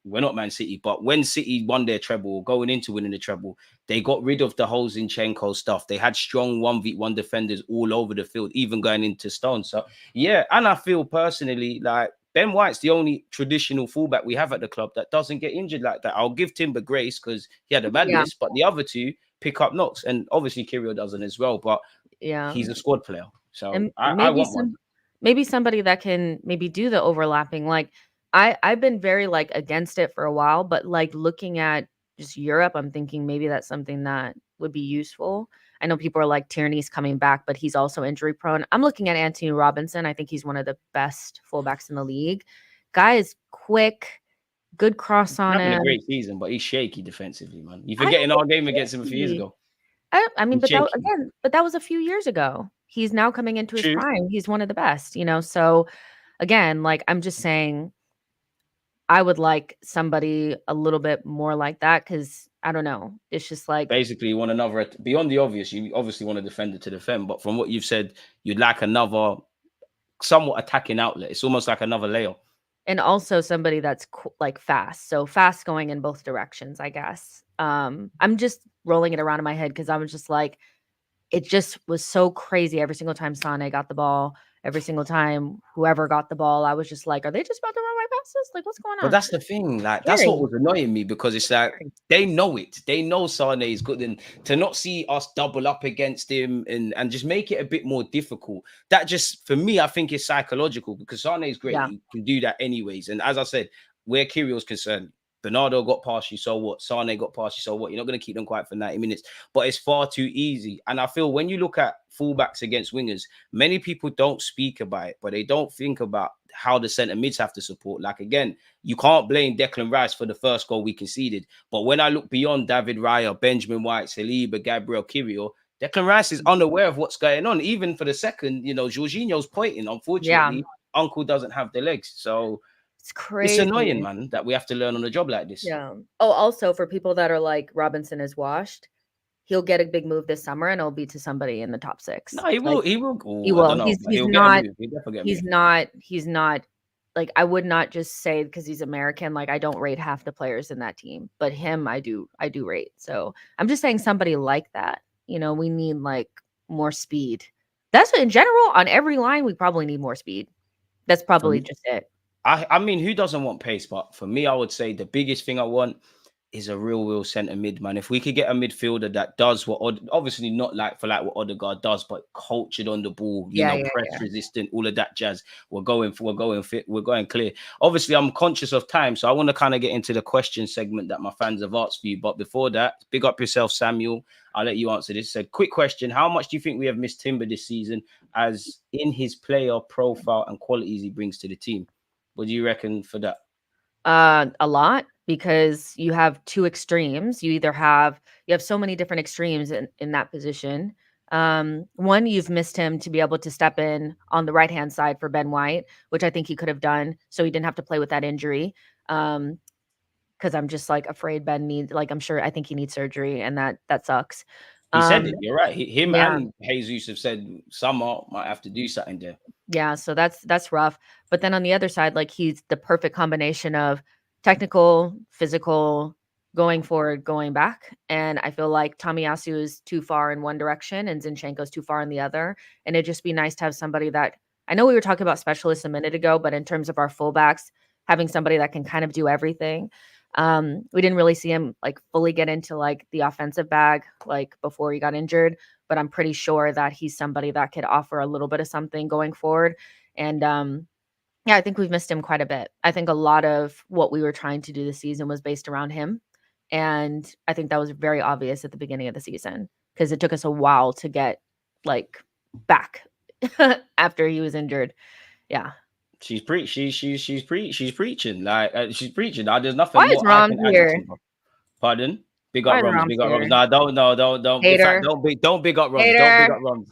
we're not Man City, but when City won their treble, going into winning the treble, they got rid of the whole Zinchenko stuff. They had strong 1v1 defenders all over the field, even going into Stone. So, yeah. And I feel personally like Ben White's the only traditional fullback we have at the club that doesn't get injured like that. I'll give Timber grace because he had a madness, but the other two pick up knocks. And obviously Kiwior doesn't as well, but he's a squad player. So And I want one. maybe somebody that can maybe do the overlapping. Like I've been very like against it for a while, but like looking at just Europe, I'm thinking maybe that's something that would be useful. I know people are like Tierney's coming back, but he's also injury prone. I'm looking at Anthony Robinson. I think he's one of the best fullbacks in the league. Guy is quick, good cross on Having him. a great season, but he's shaky defensively, man. You're forgetting our game against him a few years ago. I mean, He's but that was a few years ago. He's now coming into his True. prime. He's one of the best, So again, like I'm just saying, I would like somebody a little bit more like that because I don't know. It's just like Basically, you want another beyond the obvious. You obviously want a defender to defend, but from what you've said, you'd like another somewhat attacking outlet. It's almost like another layer. And also somebody that's like fast. So fast going in both directions, I guess. I'm just rolling it around in my head because I was just like, it just was so crazy every single time Sane got the ball. Every single time whoever got the ball, I was just like, are they just about to run right past us? Like, what's going on? But that's the thing. Like, that's what was annoying me because it's like they know it. They know Sane is good. And to not see us double up against him and just make it a bit more difficult, that just, for me, I think is psychological because Sane is great. Yeah. He can do that anyways. And as I said, where Kyrgios concerned, Bernardo got past you, so what? Sane got past you, so what? You're not going to keep them quiet for 90 minutes. But it's far too easy. And I feel when you look at fullbacks against wingers, many people don't speak about it, but they don't think about how the centre mids have to support. Like, again, you can't blame Declan Rice for the first goal we conceded. But when I look beyond David Raya, Benjamin White, Saliba, Gabriel, Kiwior, Declan Rice is unaware of what's going on. Even for the second, Jorginho's pointing. Unfortunately, Uncle doesn't have the legs. So it's crazy. It's annoying, man, that we have to learn on a job like this. Yeah. Oh, also for people that are like Robinson is washed, he'll get a big move this summer and it'll be to somebody in the top 6. No, he will. He will. He will. I don't know, He's not like I would not just say because he's American. Like I don't rate half the players in that team, but him I do rate. So I'm just saying somebody like that. We need like more speed. That's in general on every line. We probably need more speed. That's probably just it. I mean, who doesn't want pace? But for me, I would say the biggest thing I want is a real centre mid, man. If we could get a midfielder that does what, obviously not like for like what Odegaard does, but cultured on the ball, press resistant, all of that jazz. We're going fit, we're going clear. Obviously, I'm conscious of time, so I want to kind of get into the question segment that my fans have asked for you. But before that, big up yourself, Samuel. I'll let you answer this. So, quick question: how much do you think we have missed Timber this season, as in his player profile and qualities he brings to the team? What do you reckon for that? A lot, because you have two extremes. You have so many different extremes in that position. One, you've missed him to be able to step in on the right-hand side for Ben White, which I think he could have done, so he didn't have to play with that injury. Because I'm just like afraid Ben needs, like, I think he needs surgery, and that sucks. He said it. You're right. Him yeah. and Jesus have said Summer might have to do something there. Yeah, so that's rough. But then on the other side, like, he's the perfect combination of technical, physical, going forward, going back. And I feel like Tomiyasu is too far in one direction and Zinchenko is too far in the other. And it'd just be nice to have somebody that, I know we were talking about specialists a minute ago, but in terms of our fullbacks, having somebody that can kind of do everything. We didn't really see him like fully get into like the offensive bag like before he got injured, but I'm pretty sure that he's somebody that could offer a little bit of something going forward. And yeah, I think we've missed him quite a bit. I think a lot of what we were trying to do this season was based around him. And I think that was very obvious at the beginning of the season, because it took us a while to get like back after he was injured. Yeah. She's preaching. She's preaching. Like she's preaching. There's nothing. Why is Rom here? Pardon? Big up Roms. Big up Roms. No, don't. In fact, don't big up Roms. Don't big up Roms.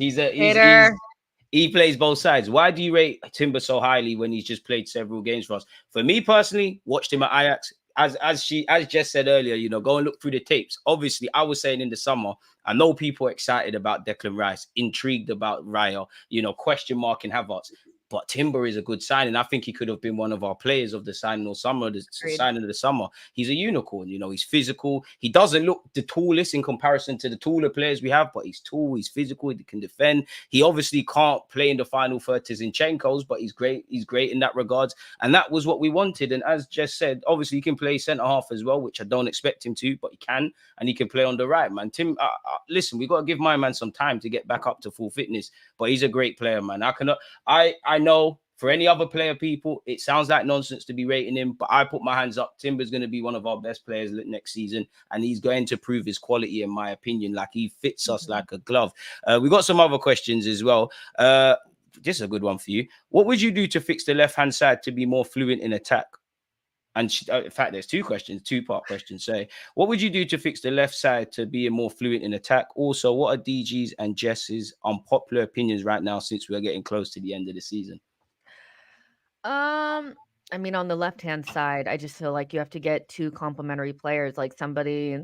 He plays both sides. Why do you rate Timber so highly when he's just played several games for us? For me personally, watched him at Ajax. As Jess said earlier, go and look through the tapes. Obviously, I was saying in the summer, I know people are excited about Declan Rice, intrigued about Raya, question mark in Havertz. But Timber is a good signing. I think he could have been one of our players of the signing of the summer. He's a unicorn. He's physical. He doesn't look the tallest in comparison to the taller players we have, but he's tall. He's physical. He can defend. He obviously can't play in the final third to Zinchenko's, but he's great. He's great in that regards. And that was what we wanted. And as Jess said, obviously he can play centre half as well, which I don't expect him to, but he can. And he can play on the right, man. Tim, listen, we got to give my man some time to get back up to full fitness, but he's a great player, man. I know for any other player, people, it sounds like nonsense to be rating him, but I put my hands up. Timber's going to be one of our best players next season, and he's going to prove his quality, in my opinion. Like, he fits us like a glove. We got some other questions as well. This is a good one for you. What would you do to fix the left-hand side to be more fluent in attack? And in fact, there's two-part questions. Say, what would you do to fix the left side to be more fluent in attack? Also, what are DG's and Jess's unpopular opinions right now, since we're getting close to the end of the season? I mean, on the left-hand side, I just feel like you have to get two complementary players, like somebody.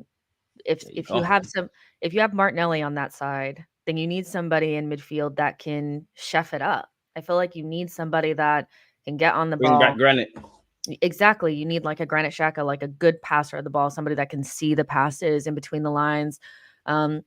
If you have Martinelli on that side, then you need somebody in midfield that can chef it up. I feel like you need somebody that can get on the ball. Bring back Granite. Exactly. You need like a Granit Xhaka, like a good passer of the ball, somebody that can see the passes in between the lines. I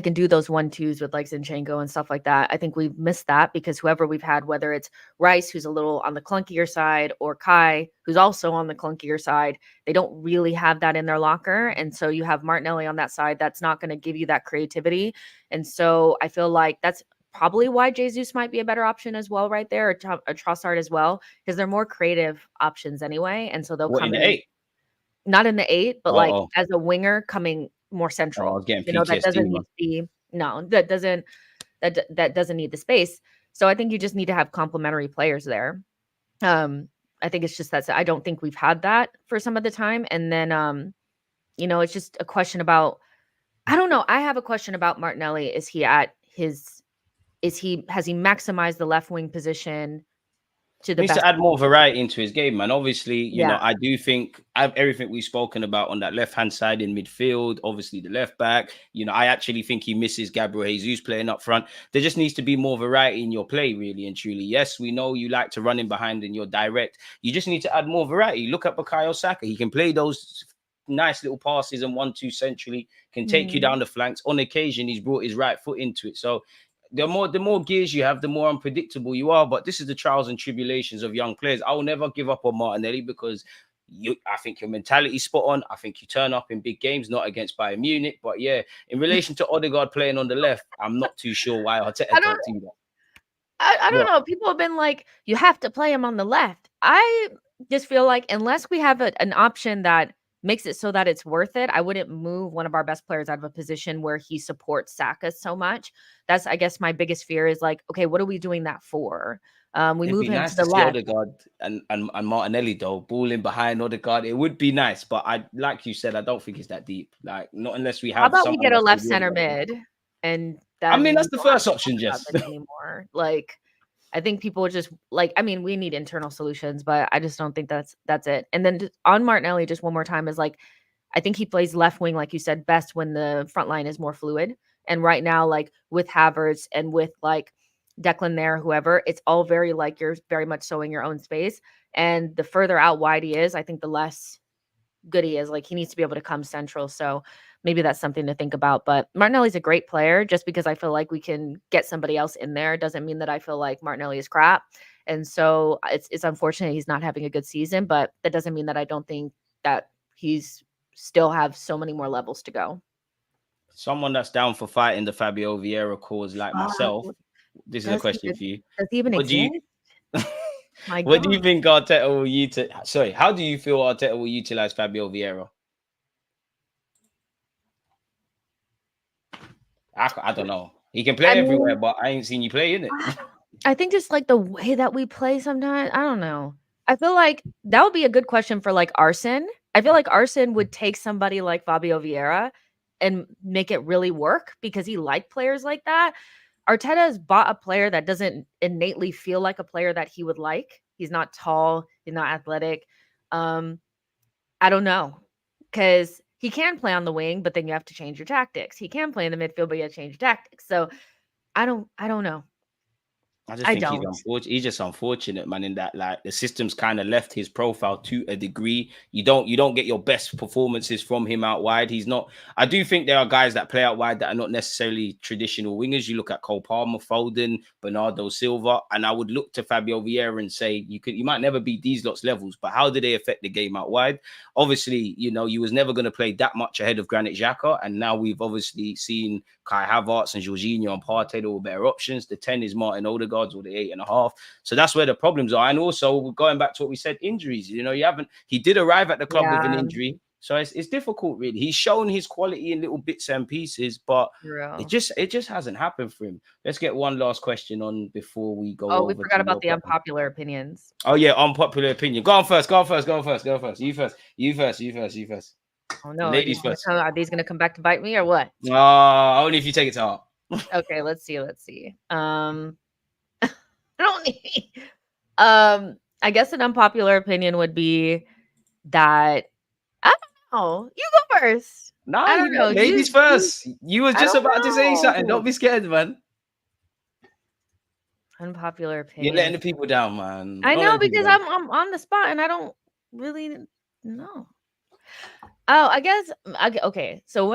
can do those 1-2s with like Zinchenko and stuff like that. I think we've missed that, because whoever we've had, whether it's Rice, who's a little on the clunkier side, or Kai, who's also on the clunkier side, they don't really have that in their locker. And so you have Martinelli on that side that's not going to give you that creativity. And so I feel like that's probably why Jesus might be a better option as well right there, or a Trossard as well, because they're more creative options anyway. And so they'll come in. 8? Not in the 8, but like as a winger coming more central. That doesn't need to be, that doesn't need the space. So I think you just need to have complementary players there. I think it's just that I don't think we've had that for some of the time. And then it's just a question about, I don't know. I have a question about Martinelli. Has he maximized the left wing position to the best? Needs to add more variety into his game, man. Obviously, you know, I do think everything we've spoken about on that left-hand side in midfield, obviously the left back, I actually think he misses Gabriel Jesus playing up front. There just needs to be more variety in your play, really and truly. Yes, we know you like to run in behind and you're direct. You just need to add more variety. Look at Bukayo Saka. He can play those nice little passes and 1-2 centrally, can take you down the flanks. On occasion, he's brought his right foot into it. So the more gears you have, the more unpredictable you are. But this is the trials and tribulations of young players. I will never give up on Martinelli, because I think your mentality's spot on. I think you turn up in big games, not against Bayern Munich. But yeah, in relation to Odegaard playing on the left, I'm not too sure why Arteta can't do that. I don't know. People have been like, you have to play him on the left. I just feel like unless we have an option that makes it so that it's worth it, I wouldn't move one of our best players out of a position where he supports Saka so much. That's, I guess, my biggest fear is like, okay, what are we doing that for? We It'd move be him nice to the see left. Odegaard and Martinelli though, balling behind Odegaard. It would be nice, but like you said, I don't think it's that deep. Like, not unless we have. How about we someone get a that's left good center with mid, and I mean, then that's we the don't have first to option, talk about Jess. this anymore. Like, I think people just like. I mean, we need internal solutions, but I just don't think that's it. And then on Martinelli, just one more time is like, I think he plays left wing, like you said, best when the front line is more fluid. And right now, like with Havertz and with like Declan there, whoever, it's all very like you're very much sowing your own space. And the further out wide he is, I think the less good he is. Like he needs to be able to come central. So maybe that's something to think about. But Martinelli's a great player. Just because I feel like we can get somebody else in there doesn't mean that I feel like Martinelli is crap. And so it's unfortunate he's not having a good season, but that doesn't mean that I don't think that he's still have so many more levels to go. Someone that's down for fighting the Fabio Vieira cause like myself. This is a question for you. Does he even exist? What do you think Arteta will utilize? Sorry, how do you feel Arteta will utilize Fabio Vieira? I don't know. He can play everywhere, but I ain't seen you play, innit? I think just like the way that we play sometimes, I don't know. I feel like that would be a good question for like Arsene. I feel like Arsene would take somebody like Fabio Vieira and make it really work because he liked players like that. Arteta has bought a player that doesn't innately feel like a player that he would like. He's not tall. He's not athletic. I don't know, because he can play on the wing, but then you have to change your tactics. He can play in the midfield, but you have to change your tactics. So I don't know. I just think he's just unfortunate, man, in that like the system's kind of left his profile to a degree. You don't get your best performances from him out wide. He's not. I do think there are guys that play out wide that are not necessarily traditional wingers. You look at Cole Palmer, Foden, Bernardo Silva, and I would look to Fabio Vieira and say you might never be these lots levels, but how do they affect the game out wide? Obviously, you was never going to play that much ahead of Granit Xhaka, and now we've obviously seen Kai Havertz and Jorginho and Partey all better options. The 10 is Martin Odegaard or the 8.5. So that's where the problems are. And also going back to what we said, injuries. He did arrive at the club with an injury. So it's difficult, really. He's shown his quality in little bits and pieces, but it just hasn't happened for him. Let's get one last question on before we go. Oh, we forgot about the unpopular opinions. Oh yeah, unpopular opinion. Go on first. You first. Oh no, ladies first. Are these gonna come back to bite me or what? Only if you take it to heart. Okay, let's see. I don't need. I guess an unpopular opinion would be that I don't know. You go first. No, I don't know. Ladies first. You was just about to say something. Don't be scared, man. Unpopular opinion. You're letting the people down, man. I know, because I'm on the spot and I don't really know. Oh, I guess. Okay. So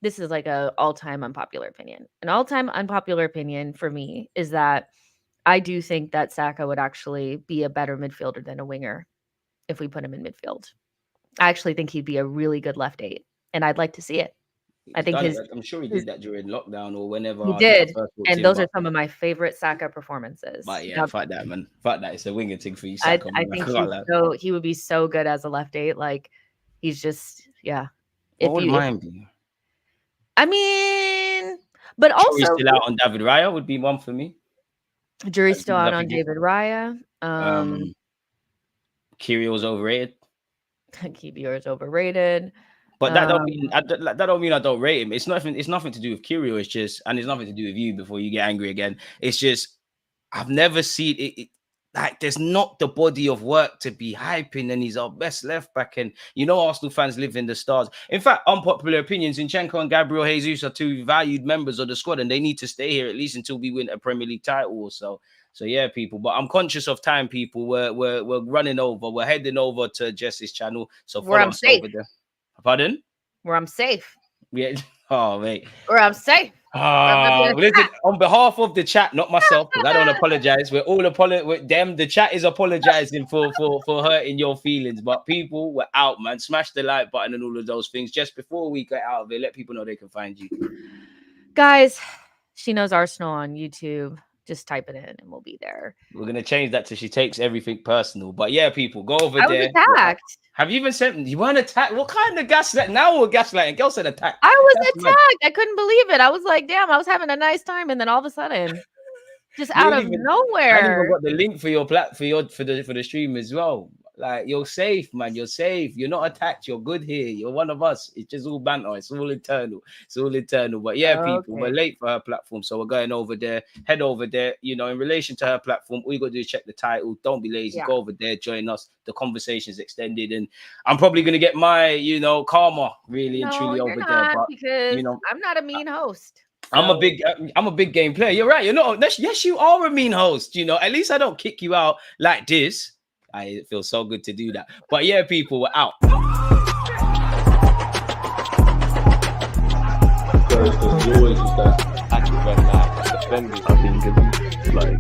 this is like a all-time unpopular opinion. An all-time unpopular opinion for me is that I do think that Saka would actually be a better midfielder than a winger if we put him in midfield. I actually think he'd be a really good left 8, and I'd like to see it. I'm sure he did that during lockdown or whenever. He did, and those are some of my favorite Saka performances. But yeah, fuck that, man. Fuck that. It's a winger thing for you, Saka. I think he would be so good as a left 8. Like, he's just, yeah. What would mine be? I mean, but also still out on David Raya would be one for me. Jury's still out on David Raya. Kiwior's overrated. Kiwior is overrated. But that don't mean I don't rate him. It's nothing to do with Kiwior. It's just, and it's nothing to do with you before you get angry again. It's just I've never seen it. Like, there's not the body of work to be hyping, and he's our best left back. And Arsenal fans live in the stars. In fact, unpopular opinions, Zinchenko and Gabriel Jesus are 2 valued members of the squad, and they need to stay here at least until we win a Premier League title or so. So yeah, people. But I'm conscious of time, people. We're running over. We're heading over to Jess's channel. So follow us over there. Pardon? Where I'm safe. Yeah. Oh, mate. Where I'm safe. Listen, on behalf of the chat, not myself, because I don't apologize. We're all with them. The chat is apologizing for hurting your feelings, but people were out, man. Smash the like button and all of those things. Just before we get out of it, let people know they can find you. Guys, She Knows Arsenal on YouTube. Just type it in and we'll be there. We're gonna change that to She Takes Everything Personal. But yeah, people, go over I there. was attacked. Have you even sent? You weren't attacked. What kind of gaslight? Now we're gaslighting. Girl said attack. I was attacked. I couldn't believe it. I was like, damn, I was having a nice time, and then all of a sudden, just out of nowhere. I even got the link for your for the stream as well. Like, you're safe, man. You're safe. You're not attacked. You're good here. You're one of us. It's just all banter. It's all internal. It's all internal. But yeah, people, we're late for her platform, so we're going over there. Head over there. You know, in relation to her platform, all you got to do is check the title. Don't be lazy. Go over there. Join us. The conversation's extended, and I'm probably gonna get my, karma really and truly over there. But because I'm not a mean host. So. I'm a big game player. You're right. You're not. Yes, you are a mean host. At least I don't kick you out like this. It feels so good to do that. But yeah, people, we're out. You always use that active red light. I think it's like